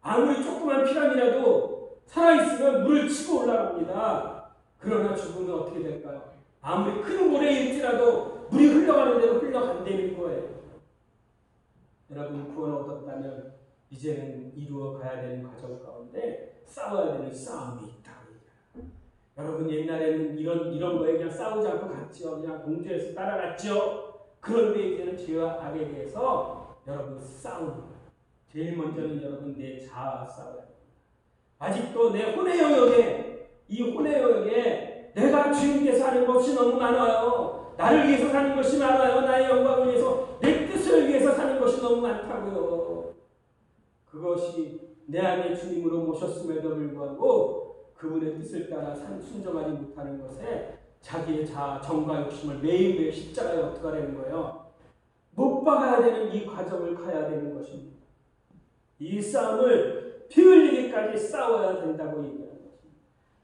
아무리 조그만 피라미라도 살아있으면 물을 치고 올라갑니다. 그러나 죽으면 어떻게 될까요? 아무리 큰 모래일지라도 물이 흘러가는 대로 흘러간다는 거예요. 여러분 구원을 얻었다면 이제는 이루어 가야 되는 과정 가운데 싸워야 되는 싸움이 있다. 여러분 옛날에는 이런 거에 그냥 싸우지 않고 갔죠. 그냥 공주에서 따라갔죠. 그런데 이제는 죄와 악에 대해서 여러분 싸우는 거예요. 제일 먼저는 여러분 내 자아와 싸워야 됩니다. 아직도 내 혼의 영역에, 이 혼의 영역에 내가 주님께서 하는 것이 너무 많아요. 나를 위해서 사는 것이 많아요. 나의 영광을 위해서, 내 뜻을 위해서 사는 것이 너무 많다고요. 그것이 내 안에 주님으로 모셨음에도 불구하고 그분의 뜻을 따라 순종하지 못하는 것에 자기의 자아, 정과 욕심을 매일매일 십자가에 어떻게 하는 거예요? 못 박아야 되는 이 과정을 가야 되는 것입니다. 이 싸움을 피 흘리기까지 싸워야 된다고 얘기하는 것입니다.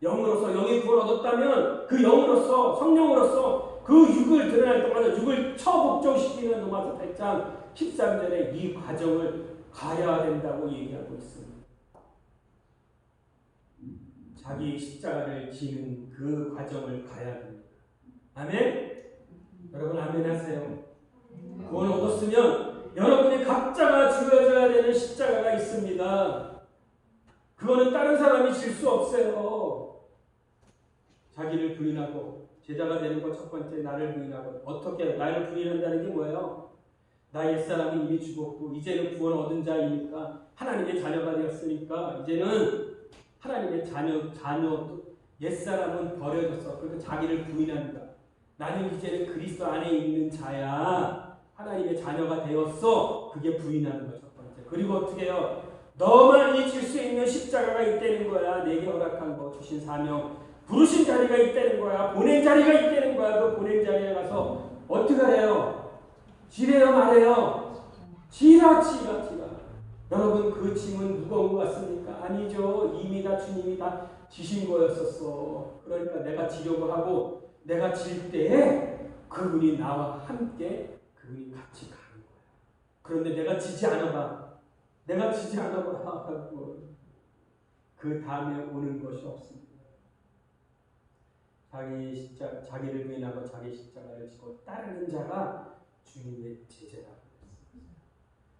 영으로서 영이 구원 얻었다면 그 영으로서 성령으로서 그 육을 드러날 때마다 육을 처복종시키는 로마서 8장 13절에 이 과정을 가야 된다고 얘기하고 있습니다. 자기 십자가를 지는 그 과정을 가야 됩니다. 아멘? 여러분 아멘 하세요. 구원 얻었으면 여러분이 각자가 죽어져야 되는 십자가가 있습니다. 그거는 다른 사람이 질 수 없어요. 자기를 부인하고 제자가 되는 것 첫 번째 나를 부인하고 어떻게 나를 부인한다는 게 뭐예요? 나 옛사람이 이미 죽었고 이제는 구원 얻은 자이니까 하나님의 자녀가 되었으니까 이제는 하나님의 자녀 옛사람은 버려져서 그러니까 자기를 부인한다. 나는 이제는 그리스도 안에 있는 자야. 하나님의 자녀가 되었어. 그게 부인하는 거 첫 번째. 그리고 어떻게 해요? 너만이 질 수 있는 십자가가 있다는 거야. 내게 허락한 거, 주신 사명, 부르신 자리가 있다는 거야. 보낸 자리가 있다는 거야. 그 보낸 자리에 가서 어떻게 해요? 지래요, 말해요? 지라. 여러분 그 짐은 무거운 것 같습니까? 아니죠. 이미 다 주님이 다 지신 거였었어. 그러니까 내가 지려고 하고 내가 질 때에 그분이 나와 함께 그분이 같이 가는 거야. 그런데 내가 지지 않아봐. 그 다음에 오는 것이 없습니다. 자기를 부인하고 자기 십자가를 지고 따르는 자가 주님의 제자라고 했습니다.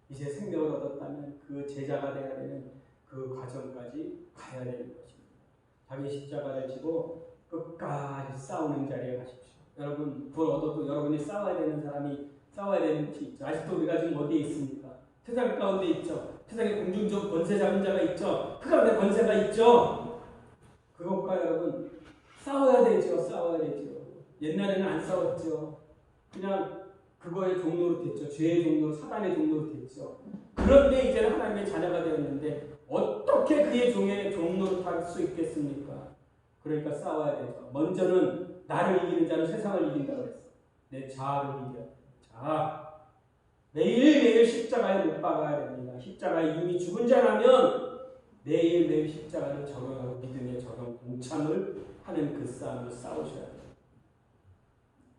이제 생명을 얻었다면 그 제자가 되어야 되는 그 과정까지 가야 되는 것입니다. 자기 십자가를 지고 끝까지 싸우는 자리에 가십시오. 여러분 구원 얻어도 여러분이 싸워야 되는 사람이 싸워야 되는 것이 있죠. 아직도 우리가 지금 어디에 있습니까? 세상 가운데 있죠. 세상에 공중적 권세 잡은 자가 있죠. 그 가운데 권세가 있죠. 그것과 여러분 싸워야 되죠. 싸워야 되죠. 옛날에는 안 싸웠죠. 그냥 그거의 종로로 됐죠. 죄의 종로, 사단의 종로로 됐죠. 그런데 이제는 하나님의 자녀가 되었는데 어떻게 그의 종로로 탈 수 있겠습니까? 그러니까 싸워야 되죠. 먼저는 나를 이기는 자는 세상을 이긴다고 했어. 내 자아를 이겨. 자, 매일매일 십자가에 못 박아야 됩니다. 십자가에 이미 죽은 자라면 매일매일 십자가를 적용하고 믿음의 적용, 동참을 하는 그 싸움을 싸우셔야 돼요.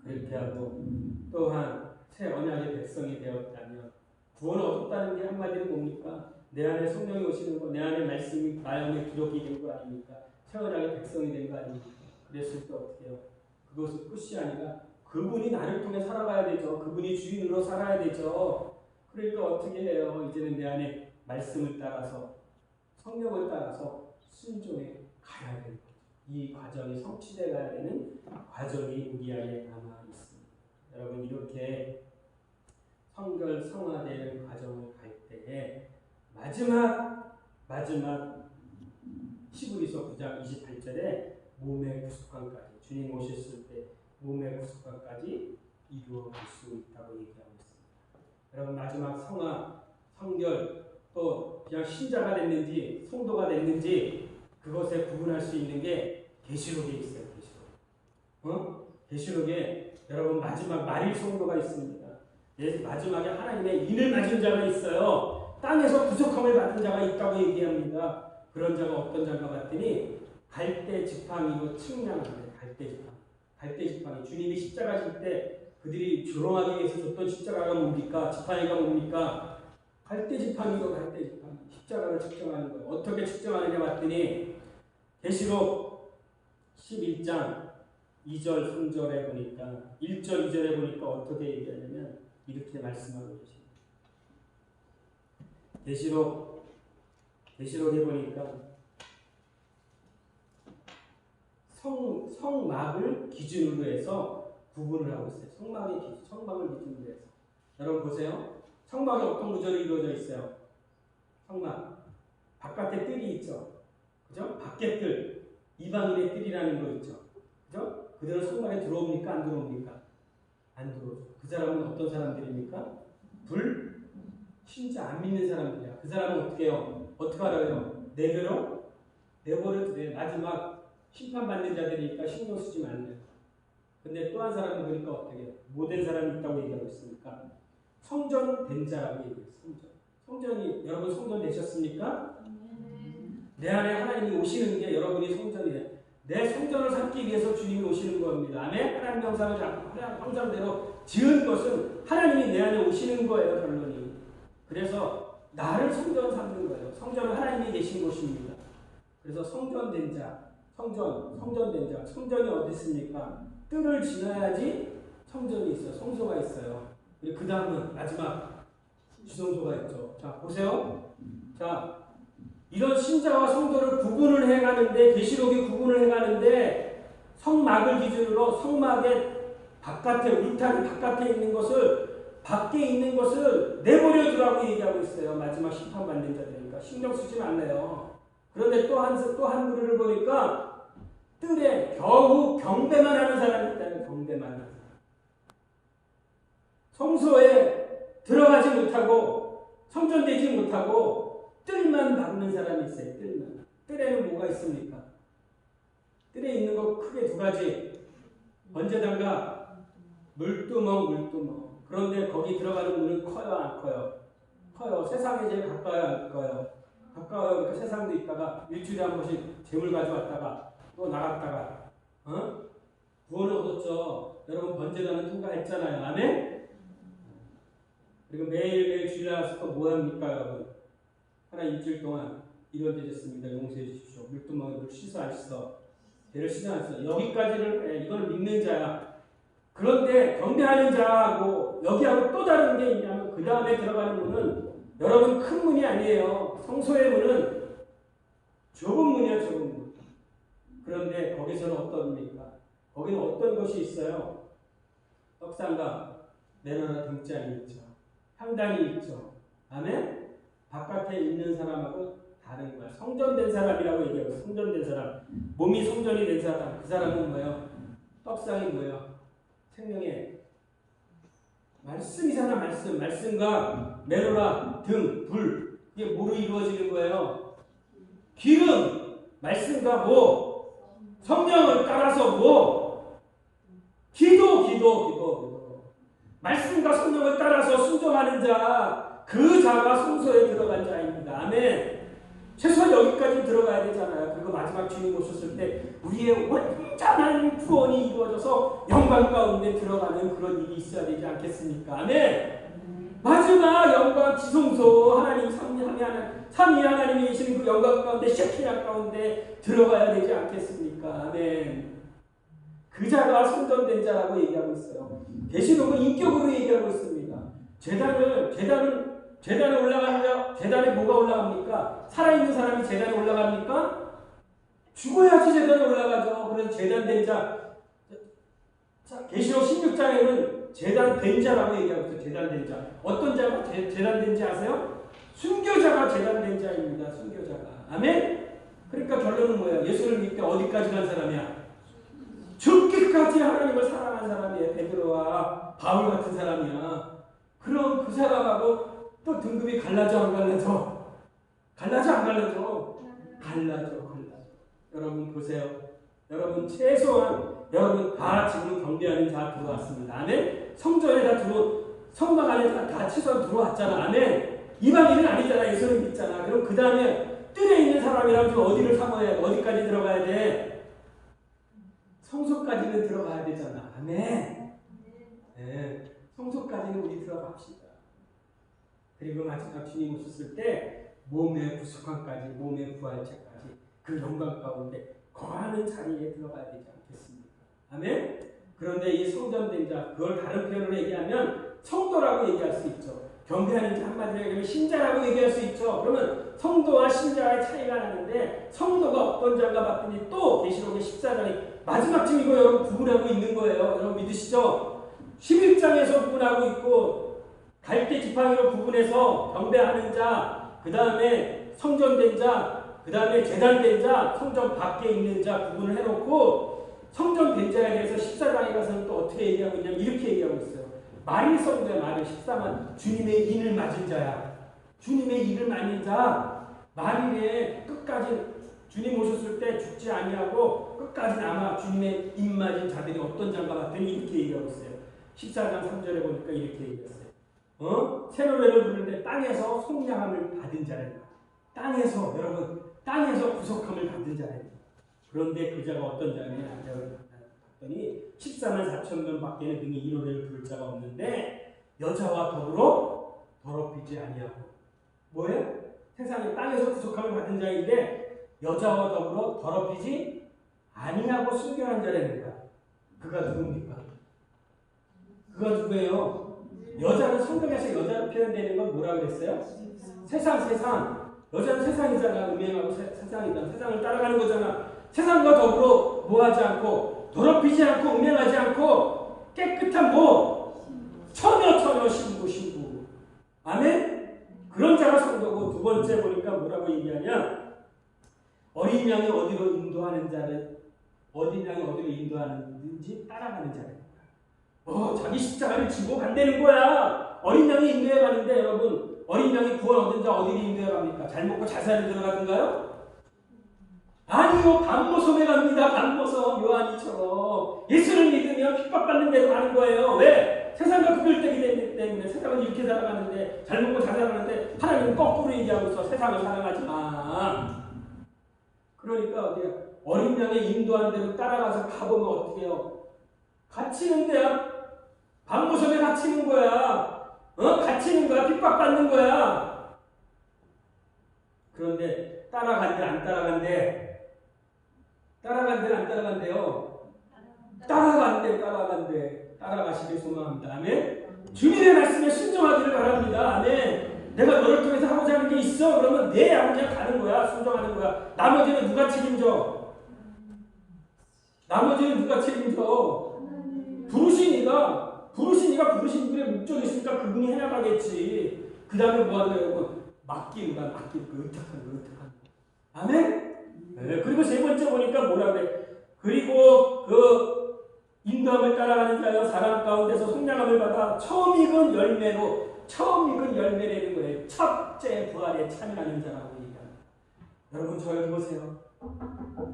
그렇게 하고 또한 새 언약의 백성이 되었다면 구원을 얻었다는 게 한마디로 뭡니까? 내 안에 성령이 오시는 거, 내 안에 말씀이 마음에 기록이 된 거 아닙니까? 새 언약의 백성이 된 거 아닙니까? 그랬을 때 어떻게 해요? 그것은 끝이 아니라 그분이 나를 통해 살아가야 되죠. 그분이 주인으로 살아야 되죠. 그러니까 어떻게 해요? 이제는 내 안에 말씀을 따라서 성령을 따라서 순종해 가야 되는 거죠. 이 과정이 성취되어 가야 되는 과정이 우리 안에 남아 있습니다. 여러분 이렇게 성결 성화되는 과정을 갈 때에 마지막 히브리서 9장 28절에 몸의 구속관까지 주님 오셨을 때 몸의 구속관까지 이루어 볼 수 있다고 얘기하고 있습니다. 여러분 마지막 성화, 성결 또 그냥 신자가 됐는지 성도가 됐는지 그것에 구분할 수 있는 게 계시록에 있어요. 계시록에 여러분 마지막 말일 성도가 있습니다. 마지막에 하나님의 인을 맞은 자가 있어요. 땅에서 구속함을 받은 자가 있다고 얘기합니다. 그런 자가 어떤 자가 봤더니 갈대 지팡이로 측량하는 갈대 지팡이. 주님이 십자가 질 때 그들이 조롱하기 위해서 줬던 십자가가 뭡니까? 지팡이가 뭡니까? 갈대 지팡이로 십자가를 측정하는 거예요. 어떻게 측정하느냐 봤더니 계시록 11장 2절 3절에 보니까 1절 2절에 보니까 어떻게 얘기하냐면 이렇게 말씀하고 계십니다. 계시록에 보니까 성막을 기준으로 해서 구분을 하고 있어요. 성막을 기준으로 해서. 여러분 보세요. 성막이 어떤 구조로 이루어져 있어요? 성막. 바깥에 뜰이 있죠. 그죠? 밖에 뜰. 이방인의 뜰이라는 거 있죠. 그죠? 그들은 성막에 들어옵니까? 안 들어옵니까? 안 들어오죠. 그 사람은 어떤 사람들입니까? 진짜 안 믿는 사람들이야. 그 사람은 어떻게 해요? 어떻게 알아요? 내버려도 돼. 마지막 심판받는 자들이니까 신경 쓰지 말래요. 근데 또 한 사람은 보니까 어떻게 해요? 못된 사람이 있다고 얘기하고 있으니까 성전된 자라고 얘기해요. 성전이 여러분 성전 되셨습니까? 내 안에 하나님이 오시는 게 여러분이 성전이에요. 내 성전을 삼기 위해서 주님이 오시는 겁니다. 아멘? 하나님 형상을 잡고 형상대로 지은 것은 하나님이 내 안에 오시는 거예요. 결론이. 그래서 나를 성전 삼는 거예요. 성전은 하나님이 계신 곳입니다. 그래서 성전된 자, 성전된 자, 성전이 어디 있습니까? 뜰을 지나야지 성전이 있어요. 성소가 있어요. 그리고 그 다음은 마지막 지성소가 있죠. 자, 보세요. 자, 이런 신자와 성도를 구분을 해가는데, 계시록이 구분을 해가는데, 성막을 기준으로 성막의 바깥에, 울타리 바깥에 있는 것을, 밖에 있는 것을 내버려 두라고 얘기하고 있어요. 마지막 심판받는 자들이니까. 신경 쓰지 말래요. 그런데 또 한 그루를 보니까, 뜰에 겨우 경배만 하는 사람이 있다는 경배만 하는 사람. 성소에 들어가지 못하고, 성전되지 못하고, 뜰만 막는 사람이 있어요. 뜰만. 뜰에는 뭐가 있습니까? 뜰에 있는 거 크게 두 가지. 언제든가 물두멍. 그런데 거기 들어가는 문은 커요, 안 커요? 커요. 세상에 제일 가까워요, 안 가까워요? 가까워요. 그러니까 세상도 있다가 일주일에 한 번씩 재물 가져왔다가 또 나갔다가 구원을 얻었죠. 여러분 번제단은 통과했잖아요. 아멘? 그리고 매일매일 주일 나가서 또 뭐합니까 여러분? 하나 일주일 동안 이런 데 됐습니다. 용서해 주십시오. 물두멍을 씻어 안 씻어? 죄를 씻어 안 씻어? 여기까지를 이거는 믿는 자야. 그런데 경배하는 자하고 여기하고 또 다른 게 있냐면 그 다음에 들어가는 문은 여러분 큰 문이 아니에요. 성소의 문은 좁은 문이야, 좁은 문. 그런데 거기서는 어떻습니까? 거기는 어떤 것이 있어요? 떡상과 내려라 등잔이 있죠. 향단이 있죠. 아멘? 바깥에 있는 사람하고 다른 거야. 성전된 사람이라고 얘기하고, 성전된 사람. 몸이 성전이 된 사람. 그 사람은 뭐예요? 떡상이 뭐예요? 생명의 말씀이잖아, 말씀. 말씀과 메로라, 등, 불. 이게 뭐로 이루어지는 거예요? 기름. 말씀과 뭐? 성령을 따라서 뭐? 기도. 말씀과 성령을 따라서 순종하는 자, 그 자가 성소에 들어간 자입니다. 아멘. 최소한 여기까지 들어가야 되잖아요. 그리고 마지막 주님 오셨을 때 우리의 완전한 구원이 이루어져서 영광 가운데 들어가는 그런 일이 있어야 되지 않겠습니까? 아멘. 마지막 영광 지성소 하나님 삼위 하나님이 계신 그 영광 가운데 셰키나 가운데 들어가야 되지 않겠습니까? 아멘. 그 자가 성전된 자라고 얘기하고 있어요. 계시록은 인격으로 얘기하고 있습니다. 재단에 올라가느냐? 재단에 뭐가 올라갑니까? 살아있는 사람이 재단에 올라갑니까? 죽어야지 재단에 올라가죠. 그래서 재단된 자. 계시록 16장에는 재단된 자라고 얘기하고 있어요. 재단된 자. 어떤 자가 재단된 자 아세요? 순교자가 재단된 자입니다. 순교자가. 아멘? 그러니까 결론은 뭐예요? 예수를 믿게 어디까지 간 사람이야? 죽기까지 하나님을 사랑한 사람이에요. 베드로와 바울 같은 사람이야. 그럼 그 사람하고 또 등급이 갈라져 안 갈라져? 갈라져 안 갈라져? 갈라져. 여러분 보세요. 여러분 최소한 여러분 다 지금 경배하는 자 들어왔습니다. 아멘? 성전에 다 성막 안에 다 최소한 들어왔잖아. 아멘? 이방인은 아니잖아. 예수를 믿잖아. 그럼 그 다음에 뜰에 있는 사람이라면 어디를 삼아야 돼? 어디까지 들어가야 돼? 성소까지는 들어가야 되잖아. 아멘? 네. 성소까지는 우리 들어갑시다. 그리고 마지막 주님 오셨을 때 몸의 부속함까지, 몸의 부활체까지 그 영광 가운데 거하는 자리에 들어가야 되지 않겠습니까? 아멘? 그런데 이 성전된 자, 그걸 다른 표현으로 얘기하면 성도라고 얘기할 수 있죠. 경배하는 자 한마디로 얘기하면 신자라고 얘기할 수 있죠. 그러면 성도와 신자의 차이가 나는데 성도가 어떤 자가 봤더니 또 계시록의 14장에 마지막쯤 이거 여러분 구분하고 있는 거예요. 여러분 믿으시죠? 11장에서 구분하고 있고 갈대 지팡이로 구분해서 경배하는 자, 그 다음에 성전된 자, 그 다음에 제단된 자, 성전 밖에 있는 자 구분을 해놓고 성전된 자에 대해서 14장에 가서는 또 어떻게 얘기하고 있냐면 이렇게 얘기하고 있어요. 말이 성도야. 말이 14만 주님의 인을 맞은 자야. 주님의 인을 맞는 자 말이래. 끝까지 주님 오셨을 때 죽지 아니하고 끝까지 남아 주님의 인 맞은 자들이 어떤 자인가 봤더니 이렇게 얘기하고 있어요. 14장 3절에 보니까 이렇게 얘기했어요. 새 노래를 부르는데 땅에서 속량함을 받은 자랍니다. 땅에서 여러분 땅에서 구속함을 받은 자랍니다. 그런데 그 자가 어떤 자냐? 봤더니 14만 4천 명 밖에는 등이 이 노래를 부를 자가 없는데 여자와 더불어 더럽히지 아니하고 뭐예요? 세상에 땅에서 구속함을 받은 자인데 여자와 더불어 더럽히지 아니하고 순결한 자랍니다. 그가 누굽니까? 그가 누구예요? 여자는 성경에서 여자로 표현되는 건 뭐라고 그랬어요? 세상. 여자는 세상이잖아. 음행하고 세상이잖아. 세상을 따라가는 거잖아. 세상과 더불어 뭐하지 않고 더럽히지 않고 음행하지 않고 깨끗한 처녀 신부. 아멘? 그런 자가 성도고 두 번째 보니까 뭐라고 얘기하냐? 어린 양이 어디로 인도하는지 따라가는 자래. 자기 십자가를 지고 간다는 거야. 어린 양이 인도해 가는데 여러분 어린 양이 구원 얻은 자 어디로 인도해 갑니까? 잘 먹고 잘 사는 데로 가든가요? 아니요. 반모섬에 갑니다. 반모섬 요한이처럼 예수를 믿으면 핍박받는 데로 가는 거예요. 왜? 세상과 구별되기 때문에 세상은 이렇게 살아가는데 잘 먹고 잘 살아가는데 하나님은 거꾸로 얘기하고 있어. 세상을 사랑하지 마. 그러니까 어디야? 어린 양의 인도한 대로 따라가서 가보면 어떻게 해요? 갇히는 데야. 반모섬에 갇히는 거야. 갇히는 거야. 핍박받는 거야. 그런데 따라간대 안 따라간대? 따라간대는 안 따라간대요. 따라간대. 따라가시길 소망합니다. 아멘. 주님의 말씀에 순종하기를 바랍니다. 아멘. 내가 너를 통해서 하고자 하는 게 있어. 그러면 내 아버지가 가는 거야. 순종하는 거야. 나머지는 누가 책임져? 나머지는 누가 책임져? 부르신 이가 부르신 분의 목적이 있으니까 그분이 해나가겠지. 그 다음에 뭐 하는 거예요? 맡기는 거야. 맡기는 거. 의탁하는 거. 아멘? 네. 그리고 세 번째 보니까 뭐라 그래? 그리고 그 인도함을 따라가는 자여 사람 가운데서 속량함을 받아 처음 익은 열매라는 거예요. 첫째 부활에 참여하는 자라고 얘기합니다. 여러분 저 여기 보세요.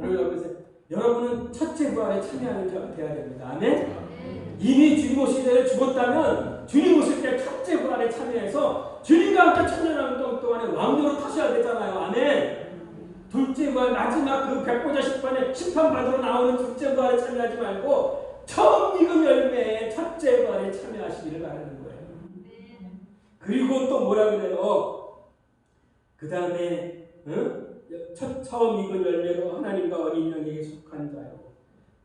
여러분 보세요. 여러분은 첫째 부활에 참여하는 자가 되어야 됩니다. 아멘? 이미 주님 오실 때 죽었다면 주님 오실 때 첫째 부활에 참여해서 주님과 함께 천년왕국 동안에 왕조로 타셔야 되잖아요. 아멘? 둘째 부활 마지막 그 백보자 심판에 심판받으러 나오는 둘째 부활에 참여하지 말고 처음 익은 열매에 첫째 부활에 참여하시기를 바라는 거예요. 그리고 또 뭐라 그래요? 그 다음에 처음 익은 열매로 하나님과 어린 양에게 속한 자요.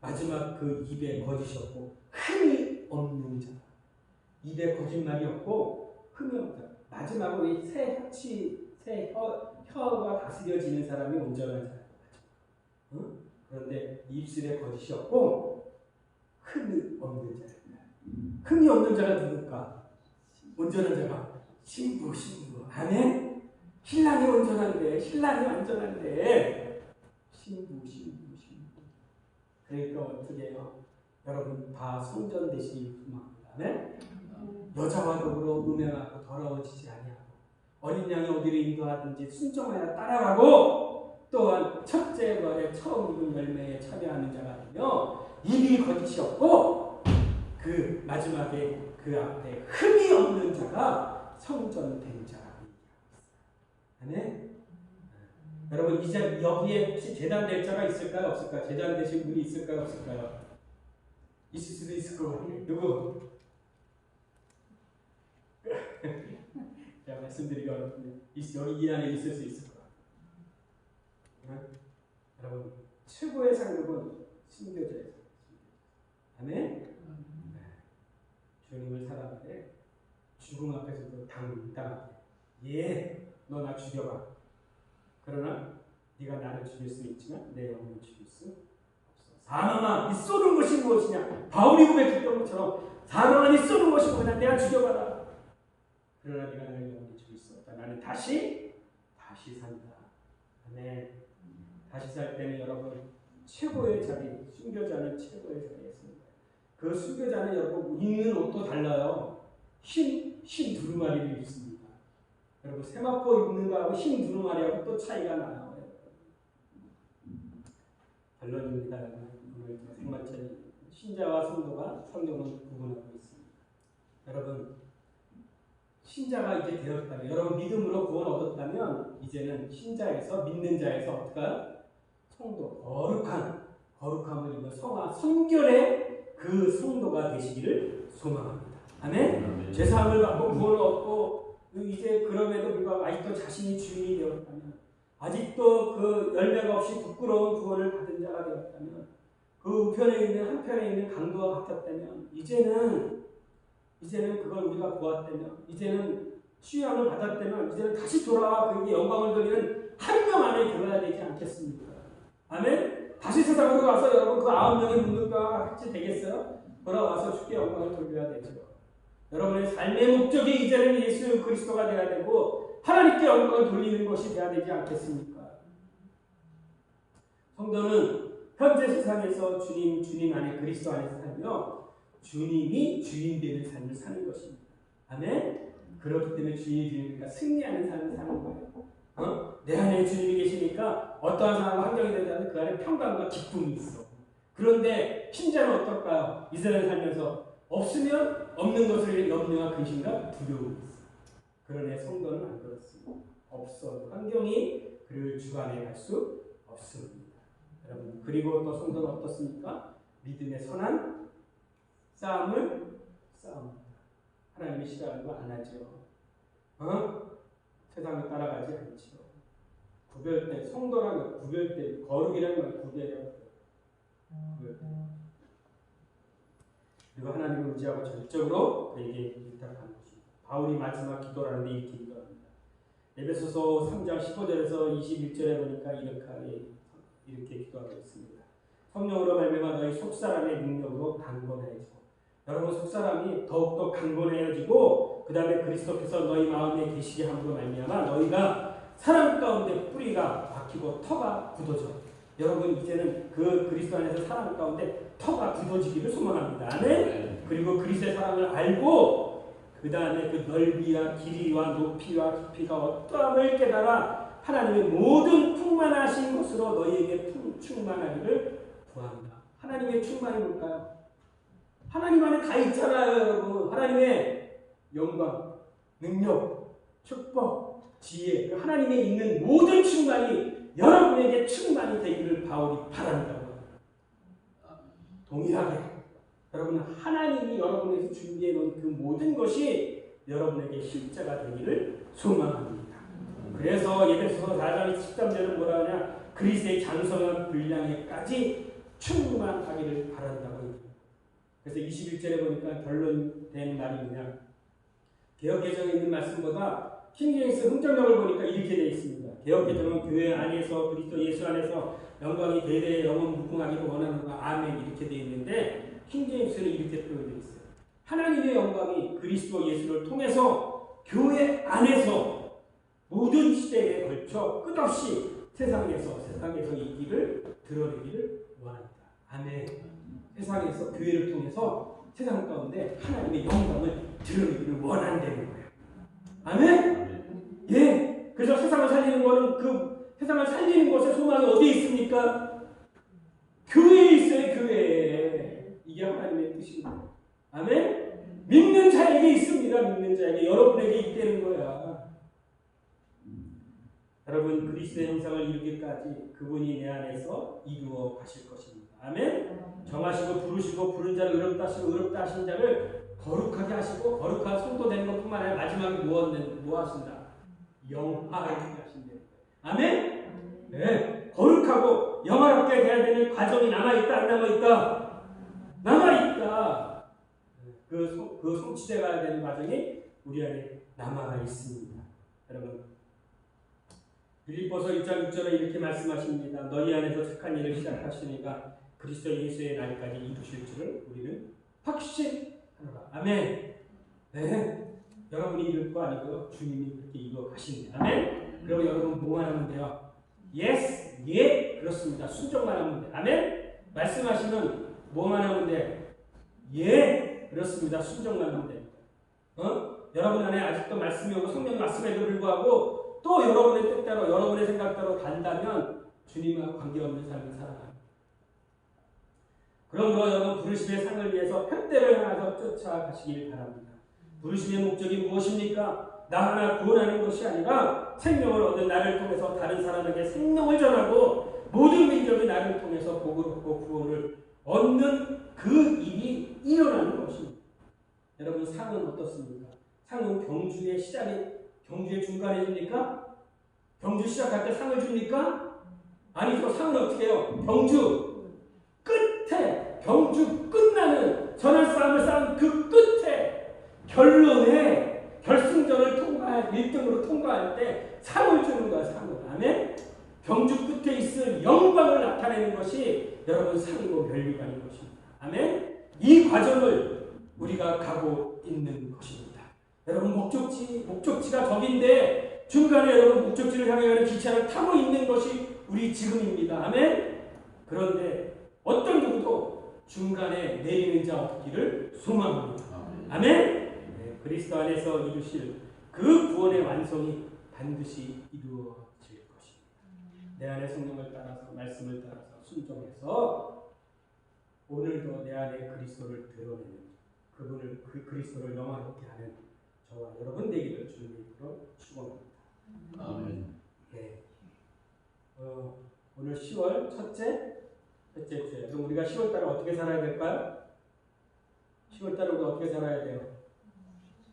마지막 그 입에 거짓이 없고 흠이 없는 자. 입에 거짓말이 없고 흠이 없는 자. 마지막으로 이 새 혀가 다스려지는 사람이 온전한 자예요. 그런데 입술에 거짓이 없고 흠이 없는 자입니다. 흠이 없는 자가 누굴까? 온전한 자가 신부. 아멘? 신랑이 온전한데, 신랑이 완전한데 신부. 그러니까 어떻게 해요? 여러분 다 성전 되시기 소망합니다. 아멘? 여자와 더불어 음행하고 더러워지지 아니하고 어린 양이 어디를 인도하든지 순종하여 따라가고 또한 첫째 부활에 처음 익은 열매에 참여하는 자가 되며 입이 거짓이 없고 그 마지막에 그 앞에 흠이 없는 자가 성전된 자라고 얘기합니다. 아멘? 여러분 이제 여기에 혹시 제단될 자가 있을까요? 없을까요? 제단되신 분이 있을까요? 없을까요? 있을 수도 있을 것 같아요. 누구? 제가 말씀드리기 어렵군요. 여기 이 안에 있을 수 있을 것 같아요. 여러분 최고의 상급은 순교자예요. 아멘? 주님을 사랑하되 죽음 앞에서도 당당하게 너 나 죽여봐. 그러나 네가 나를 죽일 수 있지만 내 영혼을 죽일 수 없어. 사망아 이 쏘는 것이 무엇이냐. 바울이 고백했던 것처럼 사망아 이 쏘는 것이 뭐냐. 내가 죽여봐라. 그러나 네가 나를 영원히 죽일 수 없다. 나는 다시 산다. 아멘. 다시 살 때는 여러분 최고의 자리, 순교자는 최고의 자리에 있습니다. 그 순교자는 여러분 입는 옷도 달라요. 흰 두루마리를 입습니다. 여러분 세마포 입는 거하고 흰 두루마리하고 또 차이가 나요. 결론입니다. 오늘 생만찬 신자와 성도가 성경은 구분하고 있습니다. 여러분 신자가 이제 되었다면, 여러분 믿음으로 구원 얻었다면 이제는 신자에서 믿는 자에서 어떨까요? 성도, 거룩함을 입은 성화, 성결의 그 성도가 되시기를 소망합니다. 아멘? 죄사함을 받고 구원을 얻고 이제 그럼에도 불구하고 아직도 자신이 주인이 되었다면, 아직도 그 열매가 없이 부끄러운 구원을 받은 자가 되었다면, 그 우편에 있는 한편에 있는 강도가 바뀌었다면 이제는 그걸 우리가 보았다면, 이제는 수양을 받았다면 이제는 다시 돌아와 그에게 영광을 돌리는 한 명 안에 들어야 되지 않겠습니까? 아멘? 다시 세상으로 와서 여러분 그 9명의 문둥병과 같이 되겠어요? 돌아와서 주께 영광을 돌려야 되죠. 여러분의 삶의 목적이 이제는 예수 그리스도가 되어야 되고 하나님께 영광을 돌리는 것이 되어야 되지 않겠습니까? 성도는 현재 세상에서 주님 안에 그리스도 안에서 살며 주님이 주인 되는 삶을 사는 것입니다. 아멘? 그렇기 때문에 주인이 되니까 승리하는 삶을 사는 거예요. 내 안에 주님이 계시니까 어떠한 상황과 환경이 되더라도 그 안에 평강과 기쁨이 있어. 그런데 신자는 어떨까요? 이 세상을 살면서 없으면 없는 것을 위해 염려와 근심과 두려움이 있어. 그러나 성도는 안 그렇습니다. 없어도 환경이 그를 주관해 갈 수 없습니다. 여러분 그리고 또 성도는 어떻습니까? 믿음의 선한 싸움을 싸웁니다. 하나님이 싫어하는 거 안 하죠. 세상을 따라가지 않죠. 구별된 성도라는 구별된 거룩이라는 건 구별이라고. 그리고 하나님을 의지하고 전적으로 그에게 의탁하는 것입니다. 바울이 마지막 기도를 하는데 이렇게 기도합니다. 에베소서 3장 15절에서 21절에 보니까 이렇게 기도하고 있습니다. 성령으로 말미암아 너희 속사람의 능력으로 강건해지고, 여러분 속사람이 더욱더 강건해지고 그 다음에 그리스도께서 너희 마음에 계시게 함으로 말미암아 너희가 사랑 가운데 뿌리가 박히고 터가 굳어져. 여러분 이제는 그 그리스도 안에서 사랑 가운데 터가 굳어지기를 소망합니다. 아멘. 그리고 그리스도의 사랑을 알고 그 다음에 그 넓이와 길이와 높이와 깊이가 어떠함을 깨달아 하나님의 모든 충만하신 것으로 너희에게 충만하기를 구합니다. 하나님의 충만이 뭘까요? 하나님 안에 다 있잖아요, 여러분. 하나님의 영광, 능력, 축복, 지혜, 하나님에 있는 모든 충만이 여러분에게 충만이 되기를 바울이 바란다고 합니다. 동일하게 여러분 하나님이 여러분에게 준비해 놓은 그 모든 것이 여러분에게 실제가 되기를 소망합니다. 그래서 에베소서 4장 13절은 뭐라 하냐? 그리스도의 장성한 분량에까지 충만하기를 바란다고 합니다. 그래서 21절에 보니까 결론된 말이 뭐냐? 개역개정에 있는 말씀보다 킹제임스 흥정역을 보니까 이렇게 되어 있습니다. 개역개정은 교회 안에서 그리스도 예수 안에서 영광이 대대에 영원 무궁하기를 원하는가 아멘 이렇게 되어 있는데 킹제임스는 이렇게 표현되어 있어요. 하나님의 영광이 그리스도 예수를 통해서 교회 안에서 모든 시대에 걸쳐 끝없이 세상에서 있기를 드러내기를 원합니다. 아멘. 세상에서 교회를 통해서 세상 가운데 하나님의 영광을 드러내기를 원한다는 거예요. 아멘. 예. 그래서 세상을 살리는 거는 그 세상을 살리는 것의 소망이 어디에 있습니까? 교회에 있어요. 교회에. 이게 하나님의 뜻입니다. 아멘. 믿는 자에게 있습니다. 믿는 자에게 여러분에게 있다는 거야. 여러분 그리스도의 형상을 이루기까지 그분이 내 안에서 이루어 가실 것입니다. 아멘. 정하시고 부르시고 부른 자를 의롭다 하시고 의롭다 하신 자를 거룩하게 하시고 거룩한 성도 되는 것뿐만 아니라 마지막에 뭐 하신다? 영화롭게 하신다. 아멘. 네. 거룩하고 영화롭게 돼야 되는 과정이 남아있다 안 남아있다? 남아있다. 그 성취되어야 되는 과정이 우리 안에 남아 있습니다. 여러분 빌립보서 1장 6절에 이렇게 말씀하십니다. 너희 안에서 착한 일을 시작하시니까 그리스도 예수의 날까지 이루실 줄을 우리는 확신하노라. 아멘. 네. 여러분이 이룰 거 아니고요. 주님이 그렇게 이루어 가십니다. 아멘. 그리고 여러분 뭐만 하면 돼요? Yes, 예, 그렇습니다. 순종만 하면 돼. 아멘. 말씀하시면 뭐만 하면 돼? 예, 그렇습니다. 순종만 하면 돼. 여러분 안에 아직도 말씀이 오고 성령 말씀에도 불구하고 또 여러분의 뜻대로 여러분의 생각대로 간다면 주님과 관계없는 삶을 살아갑니다. 그러므로 여러분 부르심의 상을 위해서 편대를 향해서 쫓아가시길 바랍니다. 부르심의 목적이 무엇입니까? 나 하나 구원하는 것이 아니라 생명을 얻은 나를 통해서 다른 사람에게 생명을 전하고 모든 민족이 나를 통해서 복을 얻고 구원을 얻는 그 일이 일어나는 것입니다. 여러분 상은 어떻습니까? 상은 경주의 중간에 줍니까? 경주 시작할 때 상을 줍니까? 아니죠. 상은 어떻게 해요? 경주 끝에, 경주 끝나는 전할 싸움을 싸운 그 끝에 결론에 결승전을 통과할 1등으로 통과할 때 상을 주는 거야. 상을. 아멘. 경주 끝에 있을 영광을 나타내는 것이 여러분 상이고 멸류관인 것입니다. 아멘. 이 과정을 우리가 가고 있는 것입니다. 여러분 목적지가 저긴데 중간에 여러분 목적지를 향해 가는 기차를 타고 있는 것이 우리 지금입니다. 아멘. 그런데 어떤 누구도 중간에 내리는 자 없기를 소망합니다. 아멘. 네, 그리스도 안에서 이루실 그 구원의 완성이 반드시 이루어질 것입니다. 내 안에 성령을 따라서 말씀을 따라서 순종해서 오늘도 내 안에 그리스도를 드러내는 그 그리스도를 영화롭게 하는 저와 여러분 되기를 주님의 이름으로 축원합니다. 아멘. 네. 오늘 10월 첫째 주에 그럼 우리가 10월달에 어떻게 살아야 될까요? 10월달에 우리가 어떻게 살아야 돼요?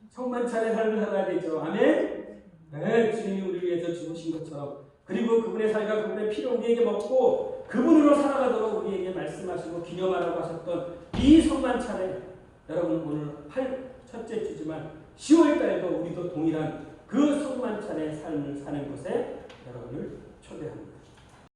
성만찬의 삶을 살아야 되죠. 아멘. 네, 주님이 우리를 위해서 죽으신 것처럼 그리고 그분의 살과 그분의 피를 우리에게 먹고 그분으로 살아가도록 우리에게 말씀하시고 기념하라고 하셨던 이 성만찬에 여러분 오늘 첫째 주지만 10월달에도 우리도 동일한 그 송만찬의 삶을 사는 곳에 여러분을 초대합니다.